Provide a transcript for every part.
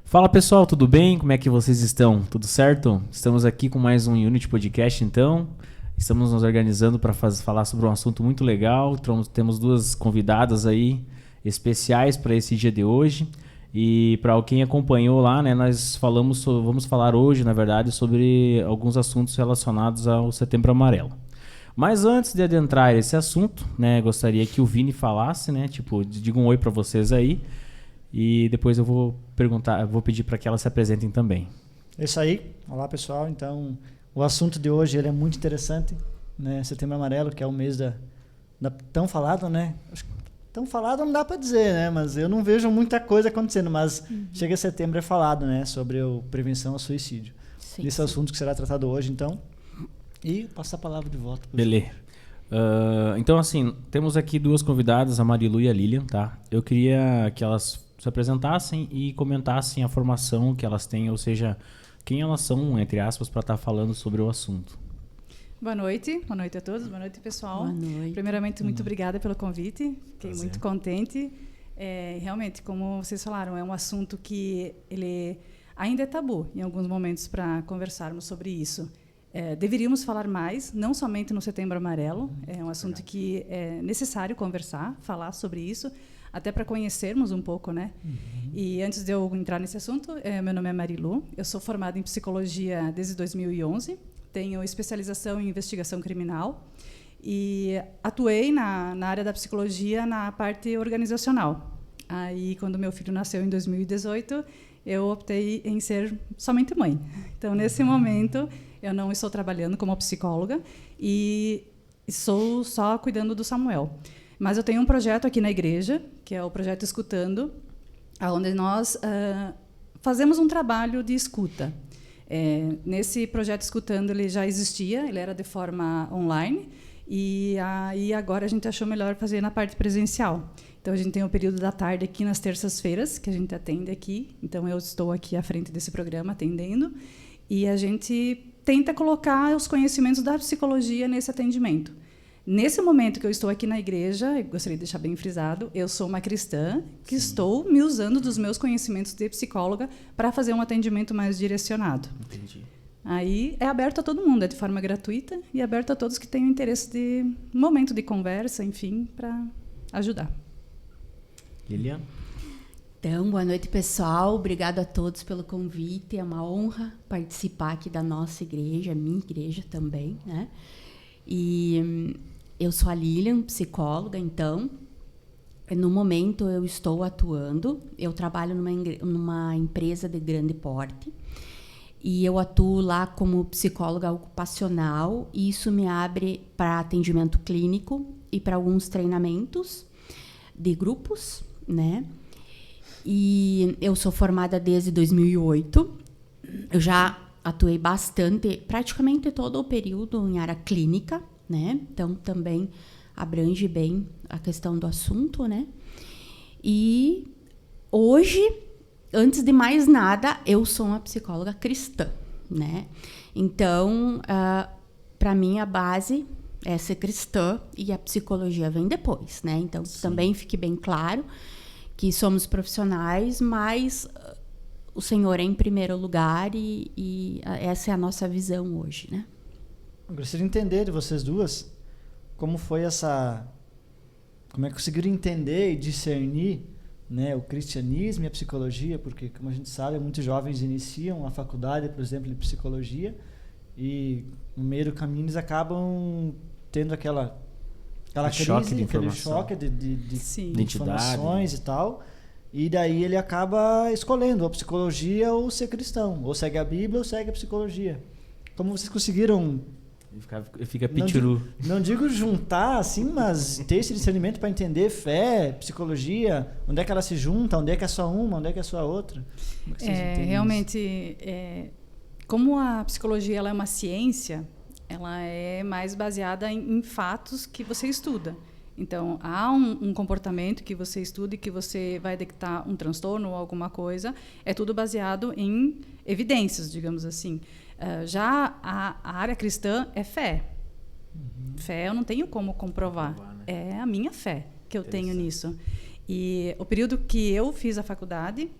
Fala pessoal, tudo bem? Como é que vocês estão? Tudo certo? Estamos aqui com mais um Unity Podcast então. Estamos nos organizando para falar sobre um assunto muito legal. Temos duas convidadas aí especiais para esse dia de hoje. E para quem acompanhou lá, né, nós vamos falar hoje, na verdade, sobre alguns assuntos relacionados ao Setembro Amarelo. Mas antes de adentrar esse assunto, né, gostaria que o Vini falasse, né, diga um oi para vocês aí. E depois eu vou pedir para que elas se apresentem também. É isso aí. Olá, pessoal. Então, o assunto de hoje ele é muito interessante, né? Setembro Amarelo, que é o mês da tão falado, né? Tão falado não dá para dizer, né? Mas eu não vejo muita coisa acontecendo, mas chega setembro é falado, né? Sobre a prevenção ao suicídio. Sim, esse é o assunto que será tratado hoje, então. E passar a palavra de volta. Beleza. Então, assim, temos aqui duas convidadas, a Marilu e a Lilian, tá? Eu queria que elas se apresentassem e comentassem a formação que elas têm, ou seja, quem elas são, entre aspas, para estar falando sobre o assunto. Boa noite a todos, boa noite pessoal. Boa noite. Primeiramente, muito obrigada pelo convite, fiquei muito contente. Realmente, como vocês falaram, é um assunto que ele ainda é tabu em alguns momentos para conversarmos sobre isso. Deveríamos falar mais, não somente no Setembro Amarelo, é um assunto que é necessário conversar, falar sobre isso, até para conhecermos um pouco, né? E antes de eu entrar nesse assunto, meu nome é Marilu, eu sou formada em psicologia desde 2011, tenho especialização em investigação criminal e atuei na área da psicologia na parte organizacional. Aí, quando meu filho nasceu em 2018, eu optei em ser somente mãe. Então, nesse momento, eu não estou trabalhando como psicóloga e estou só cuidando do Samuel. Mas eu tenho um projeto aqui na igreja, que é o Projeto Escutando, onde nós fazemos um trabalho de escuta. Nesse Projeto Escutando, ele já existia, ele era de forma online, e aí agora a gente achou melhor fazer na parte presencial. Então, a gente tem o período da tarde aqui nas terças-feiras, que a gente atende aqui. Então, eu estou aqui à frente desse programa atendendo, e a gente tenta colocar os conhecimentos da psicologia nesse atendimento. Nesse momento que eu estou aqui na igreja, eu gostaria de deixar bem frisado, eu sou uma cristã que estou me usando dos meus conhecimentos de psicóloga para fazer um atendimento mais direcionado. Entendi. Aí é aberto a todo mundo, é de forma gratuita e aberto a todos que tenham interesse de momento de conversa, enfim, para ajudar. Lilian? Então, boa noite, pessoal. Obrigado a todos pelo convite. É uma honra participar aqui da nossa igreja, minha igreja também, né? E eu sou a Lilian, psicóloga, então. No momento, eu estou atuando. Eu trabalho numa empresa de grande porte. E eu atuo lá como psicóloga ocupacional. E isso me abre para atendimento clínico e para alguns treinamentos de grupos, né? E eu sou formada desde 2008. Eu já atuei bastante, praticamente todo o período em área clínica, né? Então, também abrange bem a questão do assunto, né? E hoje, antes de mais nada, eu sou uma psicóloga cristã, né? Então, para mim, a base é ser cristã e a psicologia vem depois, né? Então, também fique bem claro que somos profissionais, mas o Senhor é em primeiro lugar e essa é a nossa visão hoje, né? Eu gostaria de entender de vocês duas como foi como é que conseguiram entender e discernir, né, o cristianismo e a psicologia, porque, como a gente sabe, muitos jovens iniciam a faculdade, por exemplo, de psicologia e no meio do caminho eles acabam tendo aquele choque de informações e tal. E daí ele acaba escolhendo a psicologia ou ser cristão. Ou segue a Bíblia ou segue a psicologia. Como vocês conseguiram... Fica pitiru. Não digo juntar, assim, mas ter esse discernimento para entender fé, psicologia, onde é que ela se junta, onde é que é só uma, onde é que é só a outra. Como é que vocês entendem realmente, como a psicologia ela é uma ciência, ela é mais baseada em fatos que você estuda. Então, há um comportamento que você estuda e que você vai detectar um transtorno ou alguma coisa. É tudo baseado em evidências, digamos assim. Já a área cristã é fé. Fé eu não tenho como comprovar. Né? É a minha fé que eu tenho nisso. E o período que eu fiz a faculdade,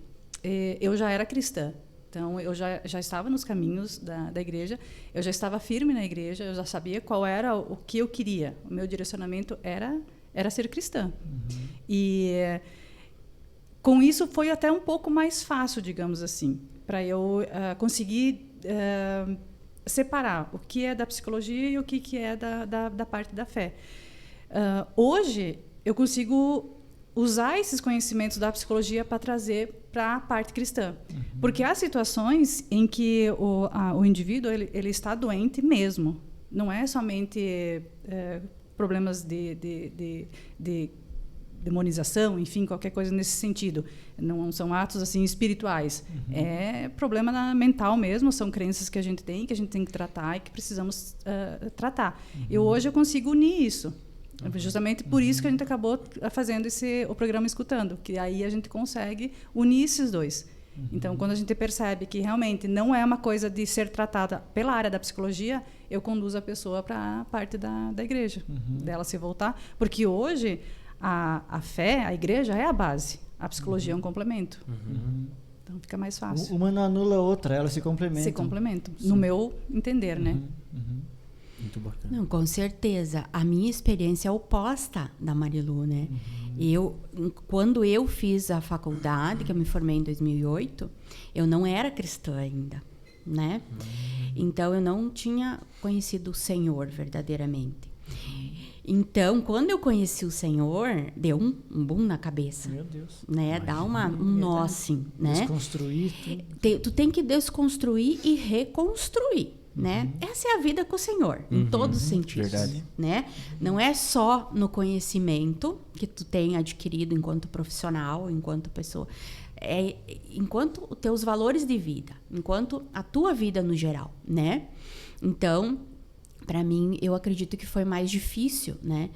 eu já era cristã. Então, eu já estava nos caminhos da igreja, eu já estava firme na igreja, eu já sabia qual era o que eu queria. O meu direcionamento era ser cristã. E com isso foi até um pouco mais fácil, digamos assim, para eu conseguir separar o que é da psicologia e o que é da parte da fé. Hoje, eu consigo usar esses conhecimentos da psicologia para trazer para a parte cristã. Porque há situações em que o indivíduo ele está doente mesmo. Não é somente problemas de demonização, enfim, qualquer coisa nesse sentido. Não são atos assim espirituais. É problema mental mesmo, são crenças que a gente tem que tratar e que precisamos tratar. E hoje eu consigo unir isso. Justamente por isso que a gente acabou fazendo o programa Escutando, que aí a gente consegue unir esses dois. Então, quando a gente percebe que realmente não é uma coisa de ser tratada pela área da psicologia, eu conduzo a pessoa para a parte da igreja, dela se voltar. Porque hoje a fé, a igreja é a base, a psicologia é um complemento. Então fica mais fácil. Uma não anula a outra, elas se complementam. Se complementam, no meu entender, né? Muito bacana. Não, com certeza. A minha experiência é oposta da Marilu, né? Quando eu fiz a faculdade, que eu me formei em 2008, eu não era cristã ainda, né? Então, eu não tinha conhecido o Senhor verdadeiramente. Então, quando eu conheci o Senhor, deu um boom na cabeça. Meu Deus. Né? Dá um nó, assim, né? Desconstruir tudo. Tu tem que desconstruir e reconstruir. Né? Essa é a vida com o Senhor, em todos os sentidos. Verdade. Né? Não é só no conhecimento que tu tem adquirido enquanto profissional, enquanto pessoa. É enquanto os teus valores de vida, enquanto a tua vida no geral, né? Então, para mim, eu acredito que foi mais difícil, né?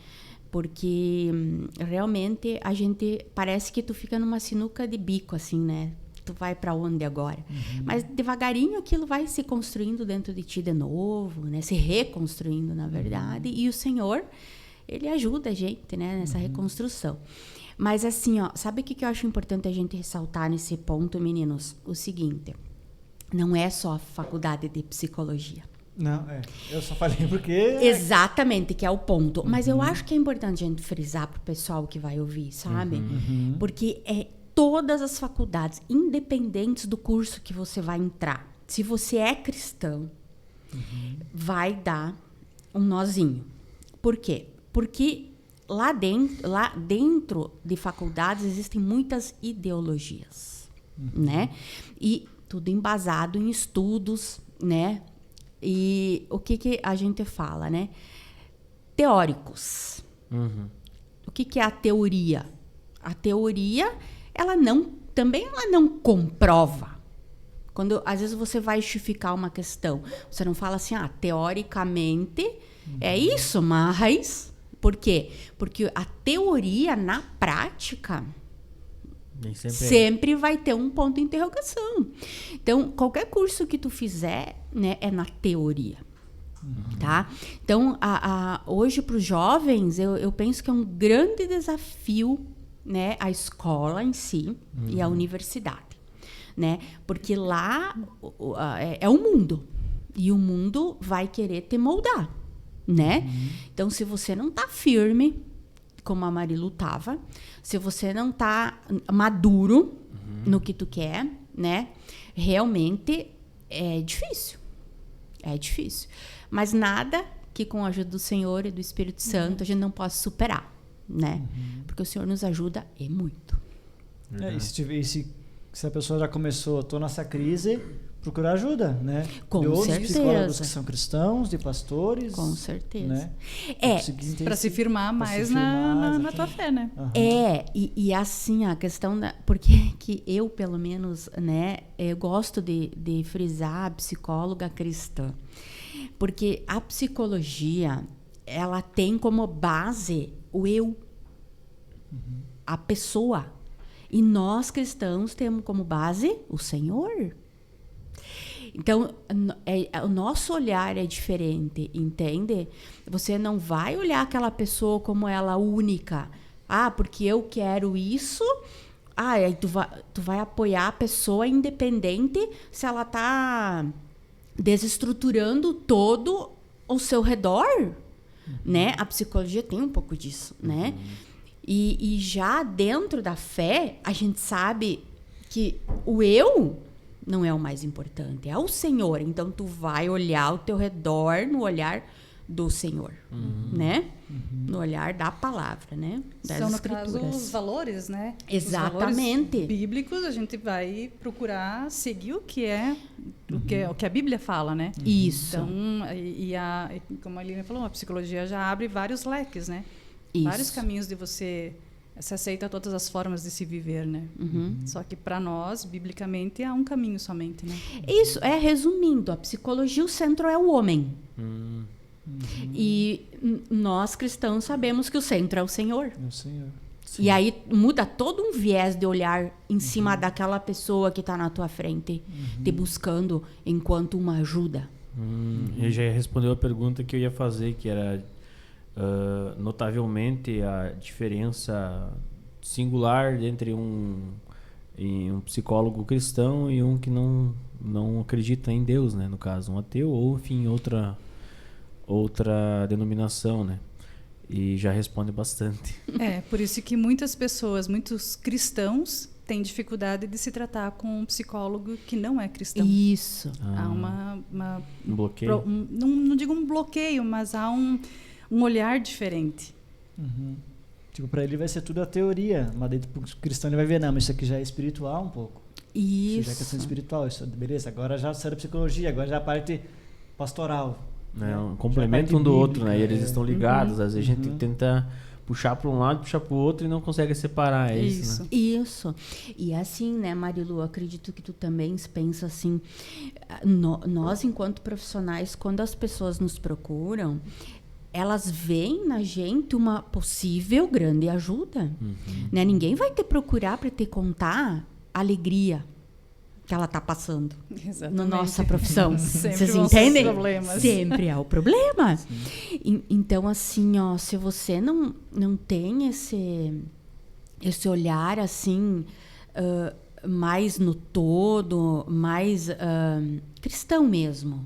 Porque realmente a gente parece que tu fica numa sinuca de bico, assim, né? Tu vai para onde agora? Mas devagarinho aquilo vai se construindo dentro de ti de novo, né? Se reconstruindo, na verdade. E o Senhor, Ele ajuda a gente, né? Nessa reconstrução. Mas assim, ó, sabe o que eu acho importante a gente ressaltar nesse ponto, meninos? O seguinte, não é só a faculdade de psicologia. Não, eu só falei porque... Exatamente, que é o ponto. Mas eu acho que é importante a gente frisar pro pessoal que vai ouvir, sabe? Porque todas as faculdades, independentes do curso que você vai entrar, se você é cristão, vai dar um nozinho. Por quê? Porque lá dentro de faculdades existem muitas ideologias, né? E tudo embasado em estudos, né? E o que a gente fala, né? Teóricos. O que é a teoria? A teoria, ela não comprova. Quando às vezes você vai justificar uma questão, você não fala assim, teoricamente é isso, mas... Por quê? Porque a teoria, na prática, sempre vai ter um ponto de interrogação. Então, qualquer curso que tu fizer, né, é na teoria. Tá? Então, hoje, para os jovens, eu penso que é um grande desafio, né, a escola em si e a universidade. Né? Porque lá é o mundo. E o mundo vai querer te moldar. Né? Então, se você não tá firme, como a Marilu tava, se você não tá maduro no que tu quer, né? Realmente é difícil. É difícil. Mas nada que com a ajuda do Senhor e do Espírito Santo a gente não possa superar, né? Porque o Senhor nos ajuda e muito. E se a pessoa já começou, tô nessa crise, procurar ajuda, né? Com de outros certeza. psicólogos que são cristãos, de pastores. Com certeza. Né? Para se firmar mais na tua fé, né? E assim, a questão porque que eu, pelo menos, né, eu gosto de frisar a psicóloga cristã. Porque a psicologia, ela tem como base o eu, a pessoa. E nós, cristãos, temos como base o Senhor. Então, o nosso olhar é diferente, entende? Você não vai olhar aquela pessoa como ela única. Porque eu quero isso, aí tu vai apoiar a pessoa independente se ela tá desestruturando todo ao seu redor, né? A psicologia tem um pouco disso, né? E já dentro da fé, a gente sabe que o eu não é o mais importante, é o Senhor. Então, tu vai olhar ao teu redor no olhar do Senhor, né? No olhar da palavra, né? Das São, no escrituras. caso, os valores, né? Exatamente. Os valores bíblicos, a gente vai procurar seguir o que a Bíblia fala, né? Isso. Então, como a Aline falou, a psicologia já abre vários leques, né? Isso. Vários caminhos de você se aceita todas as formas de se viver, né? Só que para nós, biblicamente, há um caminho somente, né? Isso, resumindo, a psicologia, o centro é o homem. E nós cristãos sabemos que o centro é o Senhor. É o Senhor. E aí muda todo um viés de olhar em cima daquela pessoa que está na tua frente, te buscando enquanto uma ajuda. Ele já respondeu a pergunta que eu ia fazer, que era notavelmente a diferença singular entre um psicólogo cristão e um que não acredita em Deus, né? No caso, um ateu ou, enfim, outra denominação, né? E já responde bastante. Por isso que muitas pessoas, muitos cristãos, têm dificuldade de se tratar com um psicólogo que não é cristão. Isso. Há Um bloqueio? não digo um bloqueio, mas há um olhar diferente. Tipo, para ele vai ser tudo a teoria, mas daí o cristão ele vai ver, não, mas isso aqui já é espiritual um pouco. Isso. Isso já é questão espiritual, isso, beleza, agora já sai da psicologia, agora já a parte pastoral. Um complemento um do outro, né? E eles estão ligados. Às vezes a gente tenta puxar para um lado, puxar para o outro e não consegue separar. É isso, né? Isso. E assim, né, Marilu, acredito que tu também pensa assim, nós enquanto profissionais, quando as pessoas nos procuram, elas veem na gente uma possível grande ajuda. Né? Ninguém vai te procurar para te contar a alegria que ela está passando na nossa profissão. Vocês entendem? Sempre há o problema. Então, assim, ó, se você não tem esse olhar assim mais no todo, mais cristão mesmo,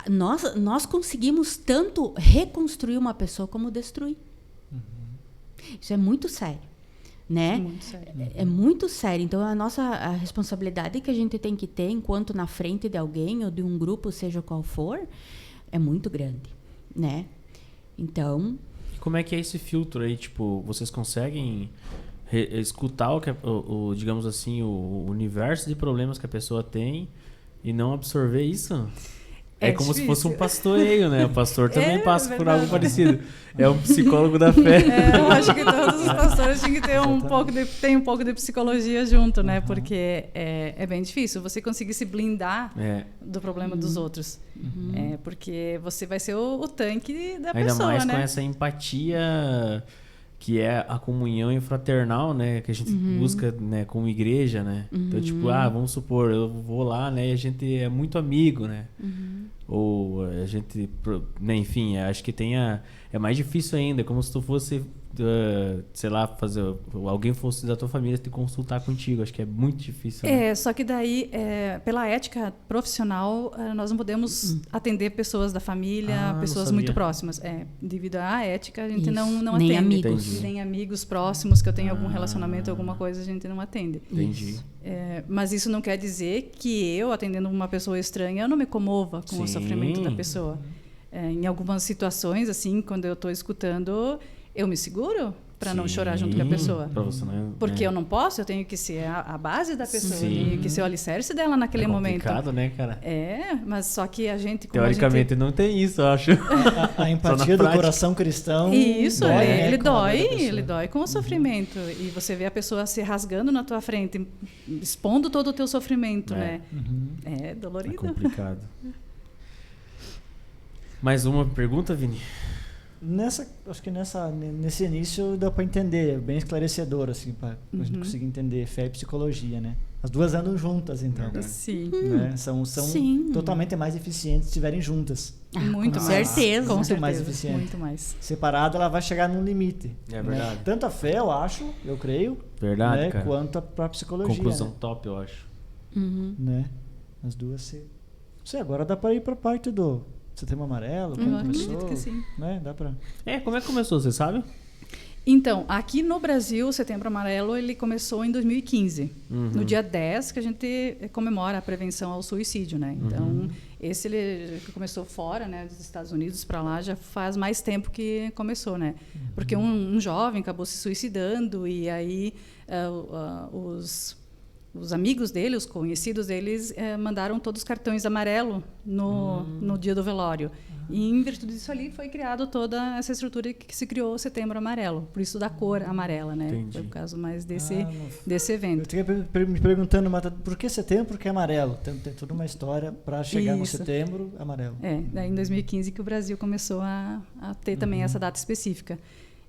nós conseguimos tanto reconstruir uma pessoa como destruir. Isso é muito sério. Né? Muito sério. É muito sério. Então, a responsabilidade que a gente tem que ter enquanto na frente de alguém ou de um grupo, seja qual for, é muito grande, né? Então... E como é que é esse filtro aí? Tipo, vocês conseguem escutar digamos assim, o universo de problemas que a pessoa tem e não absorver isso? É como difícil. Se fosse um pastoreio, né? O pastor também passa por algo parecido. É um psicólogo da fé. Eu acho que todos os pastores têm que ter um pouco de psicologia junto, né? Porque é bem difícil você conseguir se blindar do problema dos outros. Porque você vai ser o tanque da Ainda pessoa, mais né? com essa empatia que é a comunhão e fraternal, né? Que a gente busca, né? Como igreja, né? Então, tipo, vamos supor, eu vou lá, né? E a gente é muito amigo, né? Ou a gente... Né, enfim, acho que é mais difícil ainda. Como se tu fosse... sei lá, alguém fosse da tua família te consultar contigo. Acho que é muito difícil. Né? Só que daí, pela ética profissional, nós não podemos atender pessoas da família, pessoas muito próximas. Devido à ética, a gente não nem atende. Amigos. Entendi. Nem amigos próximos, que eu tenho algum relacionamento, alguma coisa, a gente não atende. Entendi. Mas isso não quer dizer que eu, atendendo uma pessoa estranha, eu não me comova com o sofrimento da pessoa. Em algumas situações, assim, quando eu estou escutando... Eu me seguro para não chorar junto com a pessoa. Pra você não, porque eu não posso, eu tenho que ser a base da pessoa, eu tenho que ser o alicerce dela naquele momento. É complicado, né, cara? Mas só que a gente... Teoricamente não tem isso, eu acho. A empatia do coração cristão isso, dói, ele dói com o sofrimento. E você vê a pessoa se rasgando na tua frente, expondo todo o teu sofrimento, né? É dolorido. É complicado. Mais uma pergunta, Vini? Acho que nesse início dá para entender, bem esclarecedor, assim, para a gente conseguir entender fé e psicologia, né? As duas andam juntas, então. Sim. Né? São totalmente mais eficientes se estiverem juntas. Muito com mais. certeza. Com Muito certeza. mais eficiente. Muito mais. Separada, ela vai chegar num limite. É né? verdade. Tanto a fé, eu acho, eu creio, Verdade, né? cara. Quanto a psicologia. Conclusão né? top, eu acho. Né? As duas se... Não sei, agora dá pra ir pra parte do Setembro Amarelo, como Eu acredito começou, que sim. né? Dá pra... Como é que começou, você sabe? Então, aqui no Brasil, o Setembro Amarelo ele começou em 2015, no dia 10, que a gente comemora a prevenção ao suicídio, né? Então, esse ele começou fora, né, dos Estados Unidos para lá, já faz mais tempo que começou, né? Porque um jovem acabou se suicidando e aí os amigos dele, os conhecidos deles, mandaram todos os cartões amarelo no dia do velório. E, em virtude disso ali, foi criada toda essa estrutura que se criou o Setembro Amarelo. Por isso da cor amarela, né? Entendi. Foi por causa mais desse Eu evento. fiquei me perguntando, Marta, por que setembro? Porque é amarelo. Tem toda uma história para chegar no Isso. setembro amarelo. Daí em 2015 que o Brasil começou a ter também essa data específica.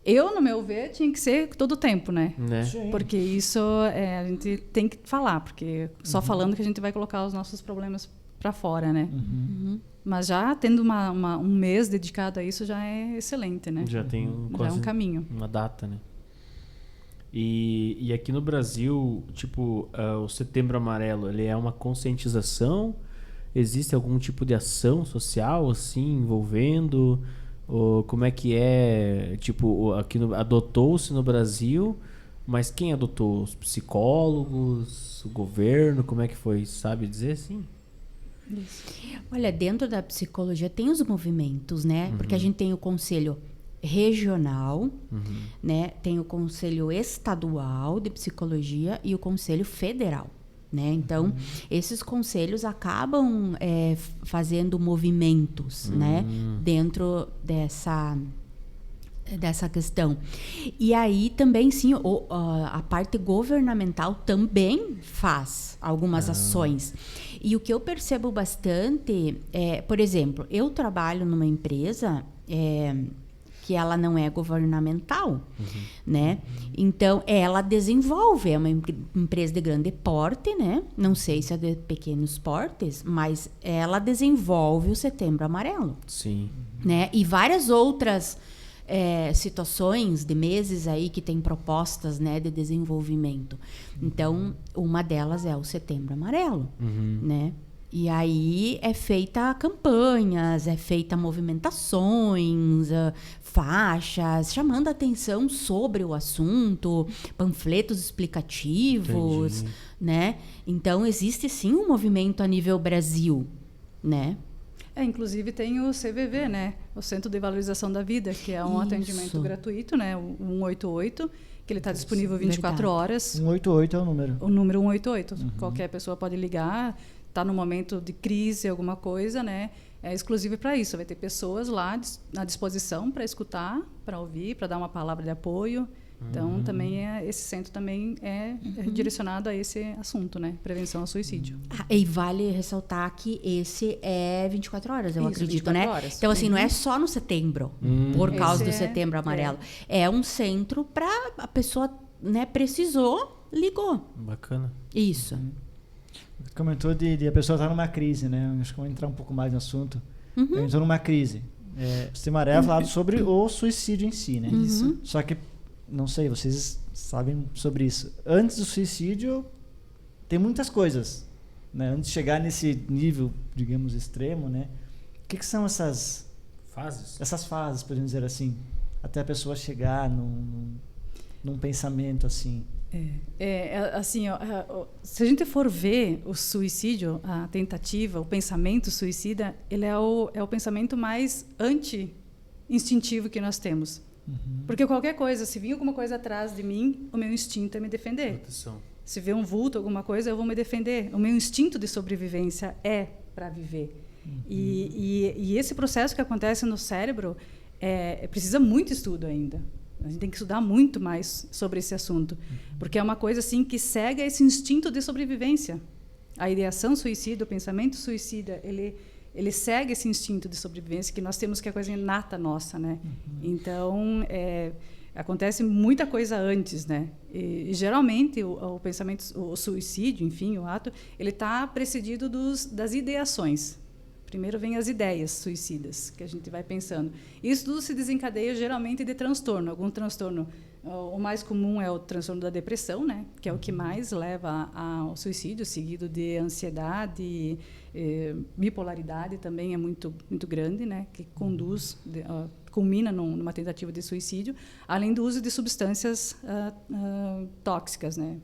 Eu, no meu ver, tinha que ser todo o tempo, né? Sim. Porque isso a gente tem que falar, porque só falando que a gente vai colocar os nossos problemas para fora, né? Mas já tendo um mês dedicado a isso já é excelente, né? Já tem Já é um caminho. uma data, né? E aqui no Brasil, tipo, o Setembro Amarelo, ele é uma conscientização? Existe algum tipo de ação social, assim, envolvendo? Ou como é que é? Tipo, aqui adotou-se no Brasil, mas quem adotou? Os psicólogos, o governo? Como é que foi? Sabe dizer, assim? Olha, dentro da psicologia tem os movimentos, né? Porque a gente tem o conselho regional, né? Tem o conselho estadual de psicologia e o conselho federal, né? Então, esses conselhos acabam fazendo movimentos, né? Dentro dessa questão. E aí também, sim, a parte governamental também faz algumas ações. E o que eu percebo bastante por exemplo, eu trabalho numa empresa que ela não é governamental, né? Então, ela desenvolve, é uma empresa de grande porte, né? Não sei se é de pequenos portes, mas ela desenvolve o Setembro Amarelo. Sim. Né? E várias outras situações de meses aí que tem propostas, né, de desenvolvimento. Então, uma delas é o Setembro Amarelo, né? E aí é feita campanhas, é feita movimentações, faixas, chamando a atenção sobre o assunto, panfletos explicativos, né? Então, existe sim um movimento a nível Brasil, né? Inclusive tem o CVV, né? O Centro de Valorização da Vida, que é um atendimento gratuito, né? O 188, que ele está disponível 24 horas. 188 é o número. O número 188. Qualquer pessoa pode ligar, está no momento de crise, alguma coisa, né? É exclusivo para isso. Vai ter pessoas lá à disposição para escutar, para ouvir, para dar uma palavra de apoio. Então, também esse centro também é direcionado a esse assunto, né? Prevenção ao suicídio. E vale ressaltar que esse é 24 horas, eu Isso, acredito, 24 né? horas. Então, assim, não é só no setembro, por causa do Setembro Amarelo. É um centro para a pessoa, né, precisou, ligou. Bacana. Isso. Comentou de a pessoa estar numa crise, né? Acho que vamos entrar um pouco mais no assunto. Entrou numa crise. O Setembro Amarelo é falado sobre o suicídio em si, né? Isso. Só que, não sei, vocês sabem sobre isso. Antes do suicídio, tem muitas coisas, né? Antes de chegar nesse nível, digamos, extremo, né? O que são essas fases, podemos dizer assim? Até a pessoa chegar num pensamento assim. Assim, se a gente for ver o suicídio, a tentativa, o pensamento suicida, ele é o pensamento mais anti-instintivo que nós temos. Porque qualquer coisa, se vir alguma coisa atrás de mim, o meu instinto é me defender. Proteção. Se ver um vulto, alguma coisa, eu vou me defender. O meu instinto de sobrevivência é para viver. E esse processo que acontece no cérebro precisa muito estudo ainda. A gente tem que estudar muito mais sobre esse assunto, porque é uma coisa assim que segue esse instinto de sobrevivência. A ideação suicida, o pensamento suicida, ele segue esse instinto de sobrevivência que nós temos, que é coisa inata nossa, né? Então, acontece muita coisa antes, né? E geralmente o pensamento, o suicídio, enfim, o ato, ele está precedido das ideações. Primeiro vem as ideias suicidas, que a gente vai pensando. Isso tudo se desencadeia geralmente de transtorno. Algum transtorno, o mais comum é o transtorno da depressão, né? Que é o que mais leva ao suicídio, seguido de ansiedade, bipolaridade também é muito, muito grande, né? Que conduz, culmina numa tentativa de suicídio, além do uso de substâncias tóxicas, né?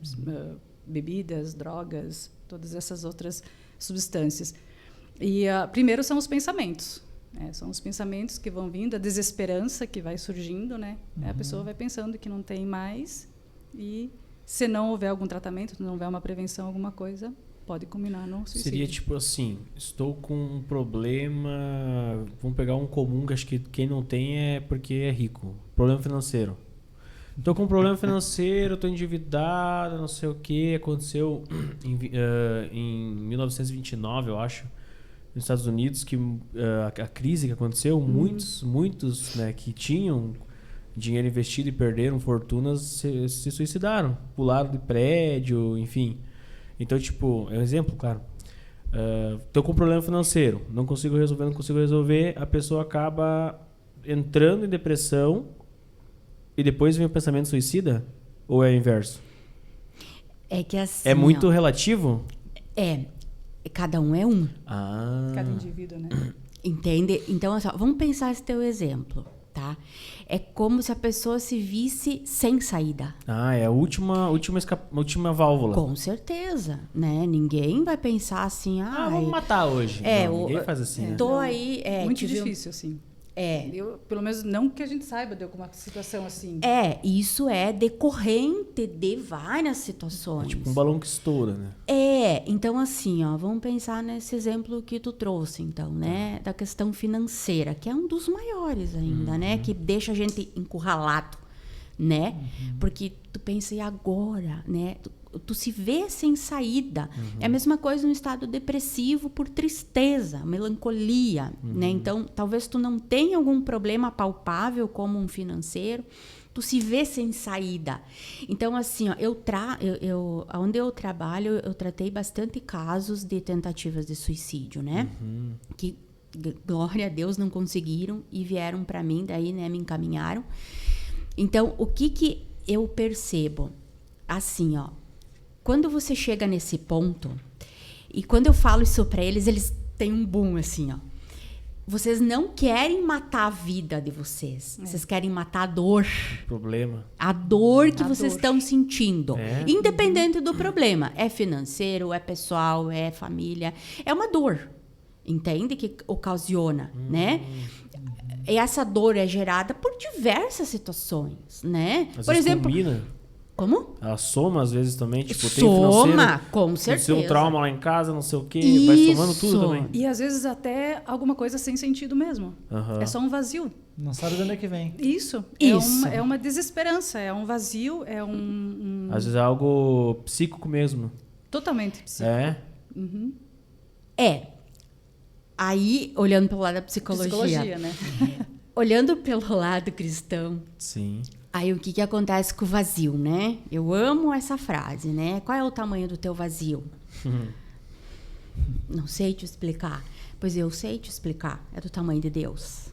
Bebidas, drogas, todas essas outras substâncias. E primeiro são os pensamentos. São os pensamentos que vão vindo, a desesperança que vai surgindo, né? A pessoa vai pensando que não tem mais e, se não houver algum tratamento, se não houver uma prevenção, alguma coisa, pode culminar no suicídio. Seria tipo assim, estou com um problema, vamos pegar um comum que acho que quem não tem é porque é rico, problema financeiro. Estou com um problema financeiro, estou endividado, não sei o que, aconteceu em 1929, eu acho, nos Estados Unidos, que a crise que aconteceu, muitos, né, que tinham dinheiro investido e perderam fortunas se suicidaram, pularam de prédio, enfim. Então, tipo, é um exemplo, claro. Tô com um problema financeiro, não consigo resolver, a pessoa acaba entrando em depressão e depois vem o pensamento suicida? Ou é o inverso? É que assim... É muito relativo? Cada um é um. Cada indivíduo, né? Entende? Então, assim, vamos pensar esse teu exemplo, tá? É como se a pessoa se visse sem saída. É a última válvula. Com certeza, né? Ninguém vai pensar assim... vamos matar hoje. Não, ninguém faz assim. Tô aí... Muito difícil, assim. Eu, pelo menos, não que a gente saiba de alguma situação assim. Isso é decorrente de várias situações. É tipo um balão que estoura, né? Então assim, vamos pensar nesse exemplo que tu trouxe, então, né? Da questão financeira, que é um dos maiores ainda, né? Que deixa a gente encurralado, né? Porque tu pensa, e agora, né? Tu se vê sem saída. É a mesma coisa no estado depressivo por tristeza, melancolia, né? Então, talvez tu não tenha algum problema palpável como um financeiro, tu se vê sem saída. Então, assim, onde eu trabalho, eu tratei bastante casos de tentativas de suicídio, né? Que, glória a Deus, não conseguiram e vieram para mim, daí, né, me encaminharam. Então, o que eu percebo? Assim, quando você chega nesse ponto, e quando eu falo isso para eles têm um boom, assim, Vocês não querem matar a vida de vocês. Vocês querem matar a dor. Problema. A dor que vocês estão sentindo. Independente do problema. É financeiro, é pessoal, é família. É uma dor. Entende? Que ocasiona, né? E essa dor é gerada por diversas situações, né? Às por vezes exemplo... combina. Como? Ela soma, às vezes, também. Tipo, soma, com certeza. Tem um trauma lá em casa, não sei o quê. Vai somando tudo também. E, às vezes, até alguma coisa sem sentido mesmo. É só um vazio. Não sabe de onde é que vem. Isso. É uma desesperança. É um vazio, é Às vezes é algo psíquico mesmo. Totalmente psíquico. Aí, olhando pelo lado da psicologia, né? Olhando pelo lado cristão. Sim. Aí o que acontece com o vazio, né? Eu amo essa frase, né? Qual é o tamanho do teu vazio? Não sei te explicar. Pois eu sei te explicar. É do tamanho de Deus.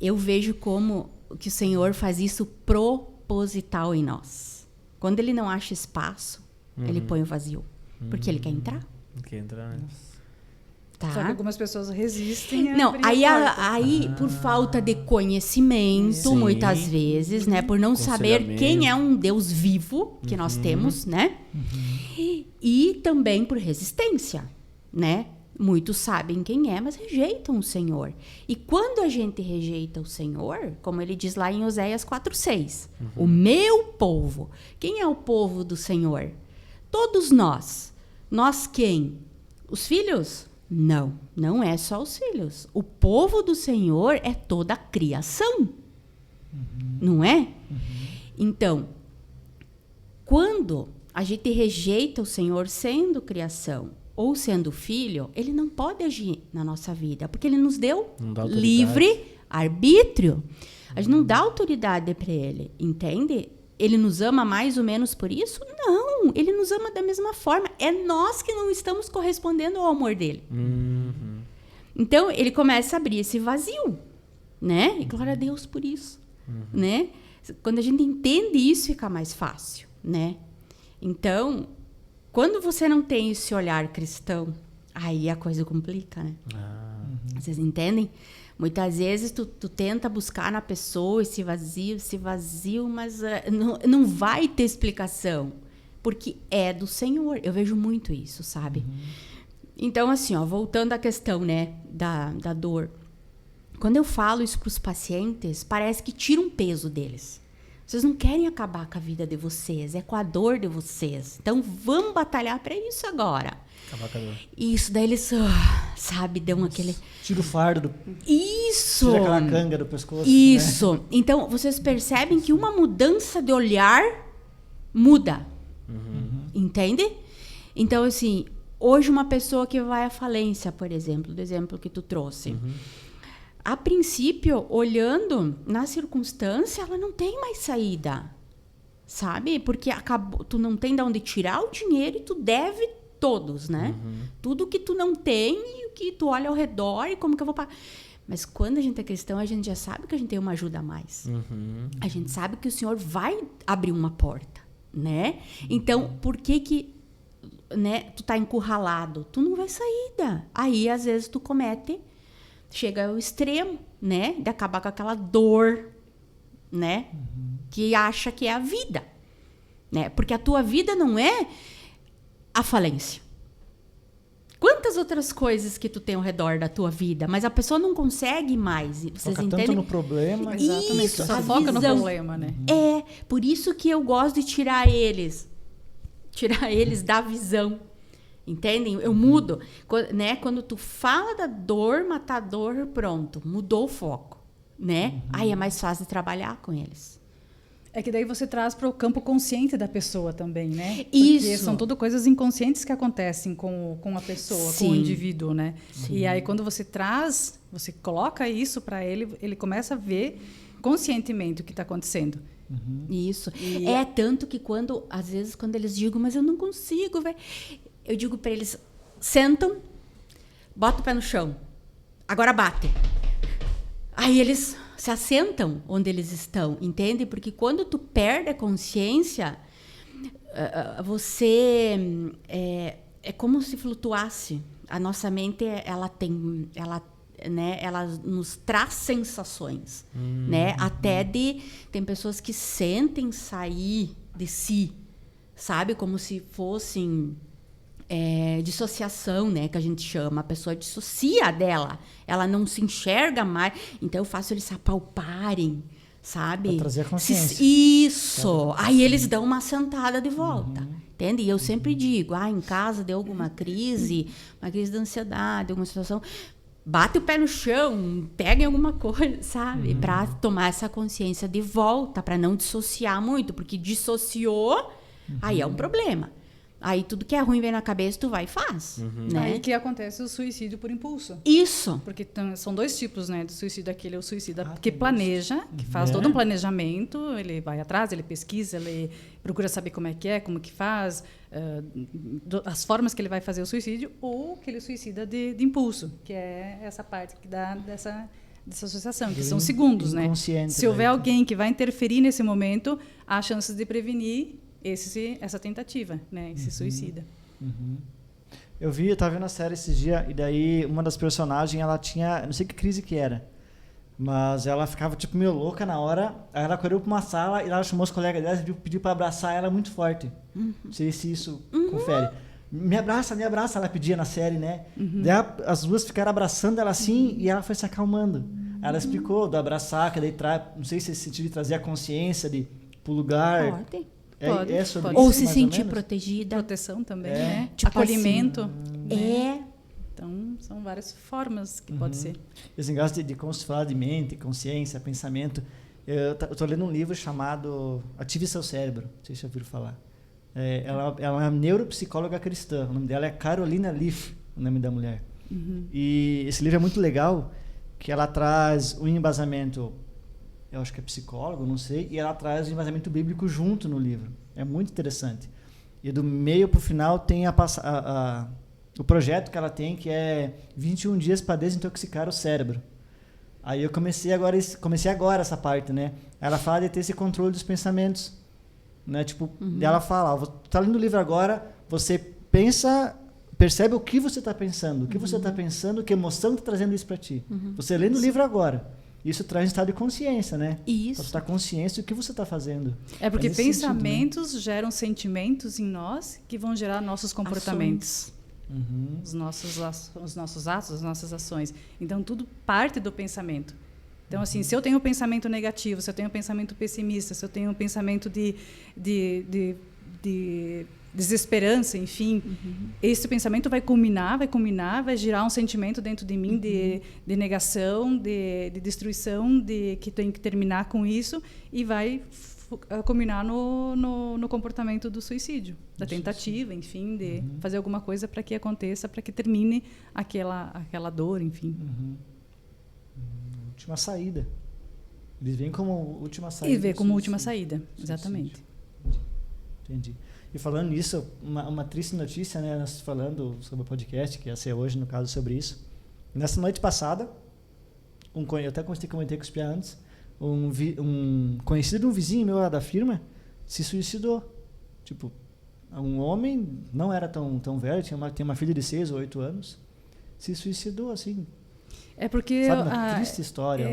Eu vejo como que o Senhor faz isso proposital em nós. Quando Ele não acha espaço, Ele põe o vazio. Porque Ele quer entrar. Quer entrar, né? Tá. Só que algumas pessoas resistem a não, abrir a porta. aí por falta de conhecimento, muitas vezes, né? Por não saber quem é um Deus vivo que nós temos, né? E também por resistência, né? Muitos sabem quem é, mas rejeitam o Senhor. E quando a gente rejeita o Senhor, como ele diz lá em Oséias 4:6, o meu povo. Quem é o povo do Senhor? Todos nós. Nós quem? Os filhos? Não, não é só os filhos. O povo do Senhor é toda a criação. Não é? Então, quando a gente rejeita o Senhor sendo criação ou sendo filho, ele não pode agir na nossa vida, porque ele nos deu livre arbítrio. A gente não dá autoridade para ele, entende? Ele nos ama mais ou menos por isso? Não, ele nos ama da mesma forma. É nós que não estamos correspondendo ao amor dele. Então, ele começa a abrir esse vazio, né? E glória a Deus por isso, né? Quando a gente entende isso, fica mais fácil, né? Então, quando você não tem esse olhar cristão, aí a coisa complica, né? Vocês entendem? Muitas vezes tu tenta buscar na pessoa esse vazio, mas não vai ter explicação, porque é do Senhor. Eu vejo muito isso, sabe? Então, assim, ó, voltando à questão, né, da dor. Quando eu falo isso para os pacientes, parece que tira um peso deles. Vocês não querem acabar com a vida de vocês, é com a dor de vocês. Então, vamos batalhar para isso agora. Acabar com a dor. Isso, daí eles, sabe, dão aquele... Tira o fardo. Isso! Tira aquela canga do pescoço. Isso. Né? Então, vocês percebem que uma mudança de olhar muda. Entende? Então, assim, hoje uma pessoa que vai à falência, por exemplo, do exemplo que tu trouxe. A princípio, olhando na circunstância, ela não tem mais saída. Sabe? Porque tu não tem de onde tirar o dinheiro e tu deve todos, né? Tudo que tu não tem e o que tu olha ao redor e como que eu vou pagar. Mas quando a gente é cristão, a gente já sabe que a gente tem uma ajuda a mais. A gente sabe que o Senhor vai abrir uma porta, né? Então, por que né, tu tá encurralado? Tu não vai saída. Aí, às vezes, tu chega ao extremo, né? De acabar com aquela dor, né? Que acha que é a vida, né? Porque a tua vida não é a falência. Quantas outras coisas que tu tem ao redor da tua vida, mas a pessoa não consegue mais. Vocês Foca entendem? tanto no problema. Exatamente. Isso, Só a foca no visão. problema, né? É, por isso que eu gosto de tirar eles da visão. Entendem? Eu mudo, né? Quando tu fala da dor, matar a dor, pronto, mudou o foco, né? Aí é mais fácil de trabalhar com eles. É que daí você traz para o campo consciente da pessoa também, né? Porque Isso. são tudo coisas inconscientes que acontecem com a pessoa, com o indivíduo, né? E aí quando você coloca isso para ele, ele começa a ver conscientemente o que está acontecendo. Isso. É tanto que às vezes quando eles digam, mas eu não consigo, velho. Eu digo para eles, sentam, bota o pé no chão, agora bate. Aí eles se assentam onde eles estão, entende? Porque quando tu perde a consciência, você é como se flutuasse. A nossa mente, ela nos traz sensações, né? Até tem pessoas que sentem sair de si, sabe? Como se fossem dissociação, né? Que a gente chama. A pessoa dissocia dela. Ela não se enxerga mais. Então, eu faço eles se apalparem, sabe? Pra trazer a consciência. Isso. Aí eles dão uma sentada de volta. Entende? E eu sempre digo, em casa deu alguma crise, uma crise de ansiedade, alguma situação, bate o pé no chão, peguem alguma coisa, sabe? Para tomar essa consciência de volta, para não dissociar muito, porque dissociou, aí é um problema. Aí tudo que é ruim vem na cabeça, tu vai e faz. Né? Aí que acontece o suicídio por impulso. Isso. Porque são dois tipos, né? Do suicídio. Aquele é o suicida que planeja, que faz todo um planejamento, ele vai atrás, ele pesquisa, ele procura saber como que faz, as formas que ele vai fazer o suicídio, ou aquele suicida de impulso, que é essa parte que dá dessa associação, que são segundos, né? Se houver alguém que vai interferir nesse momento, há chances de prevenir essa tentativa, né? Esse suicida. Eu estava vendo a série esses dias, e daí uma das personagens, ela tinha, não sei que crise que era, mas ela ficava tipo meio louca na hora, aí ela correu para uma sala e ela chamou os colegas dela e pediu para abraçar ela muito forte. Não sei se isso confere. Me abraça, ela pedia na série, né? Daí as duas ficaram abraçando ela assim e ela foi se acalmando. Ela explicou do abraçar, que daí não sei se esse sentido de trazer a consciência pro lugar. Pode. Ou isso, se sentir protegida. Proteção também, né? Tipo acolhimento. Assim, Então, são várias formas que pode ser. Esse negócio de como se fala de mente, consciência, pensamento. Eu estou lendo um livro chamado Ative Seu Cérebro. Não sei se já ouviram falar. Ela é uma neuropsicóloga cristã. O nome dela é Carolina Leaf, o nome da mulher. E esse livro é muito legal, que ela traz um embasamento, eu acho que é psicólogo, não sei, e ela traz o embasamento bíblico junto no livro. É muito interessante. E do meio para o final tem o projeto que ela tem, que é 21 dias para desintoxicar o cérebro. Aí eu comecei agora essa parte, né? Ela fala de ter esse controle dos pensamentos, né? Tipo, ela fala, ó, tá lendo o livro agora, você percebe o que você está pensando, você está pensando, que emoção está trazendo isso para ti. Você lendo o livro agora, isso traz um estado de consciência, né? Isso. Você está consciente do que você está fazendo. É porque pensamentos sentido, né? geram sentimentos em nós que vão gerar nossos comportamentos. Os nossos atos, as nossas ações. Então, tudo parte do pensamento. Então, assim, se eu tenho um pensamento negativo, se eu tenho um pensamento pessimista, se eu tenho um pensamento de desesperança, enfim, esse pensamento vai culminar, vai gerar um sentimento dentro de mim de negação, de destruição, de que tenho que terminar com isso, e vai culminar no comportamento do suicídio, da tentativa, enfim, de fazer alguma coisa para que aconteça, para que termine aquela dor, enfim. Última saída. Eles veem como última saída. E vê como última saída, exatamente. Entendi. E falando nisso, uma triste notícia, né? Nós falando sobre o podcast, que ia ser hoje, no caso, sobre isso. Nessa noite passada, eu até comentei com os Pia antes, um conhecido, um vizinho meu lá da firma, se suicidou. Tipo, um homem, não era tão velho, tinha uma filha de 6 ou 8 anos, se suicidou, assim. É porque sabe, uma triste história.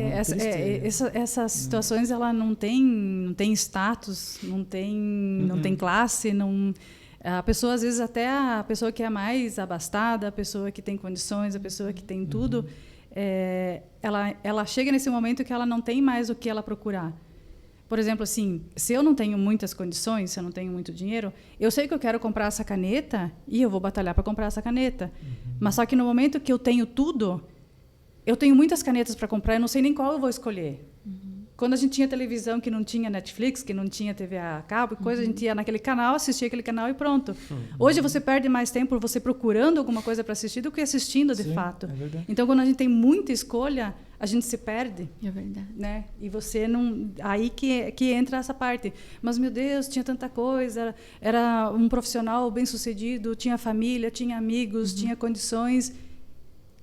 Essas situações, ela não tem status, não tem classe, não. A pessoa, às vezes, até a pessoa que é mais abastada, a pessoa que tem condições, a pessoa que tem tudo, ela chega nesse momento que ela não tem mais o que ela procurar. Por exemplo, assim, se eu não tenho muitas condições, se eu não tenho muito dinheiro, eu sei que eu quero comprar essa caneta e eu vou batalhar para comprar essa caneta. Mas só que no momento que eu tenho tudo, eu tenho muitas canetas para comprar, eu não sei nem qual eu vou escolher. Quando a gente tinha televisão que não tinha Netflix, que não tinha TV a cabo, a gente ia naquele canal, assistia aquele canal e pronto. Hoje você perde mais tempo você procurando alguma coisa para assistir do que assistindo de fato. É verdade. Então, quando a gente tem muita escolha, a gente se perde. É verdade. Né? E você não... Aí que entra essa parte. Mas, meu Deus, tinha tanta coisa, era um profissional bem-sucedido, tinha família, tinha amigos, tinha condições.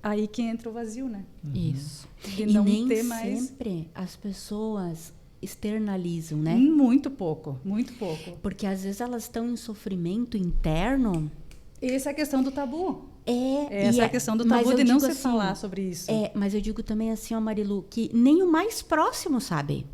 Aí que entra o vazio, né? Isso. De E não nem ter mais... sempre as pessoas externalizam, né? Muito pouco, muito pouco. Porque às vezes elas estão em sofrimento interno. Essa é a questão do tabu. Essa é a questão do tabu de não se assim, falar sobre isso. Mas eu digo também assim, ó, Marilu, que nem o mais próximo sabe.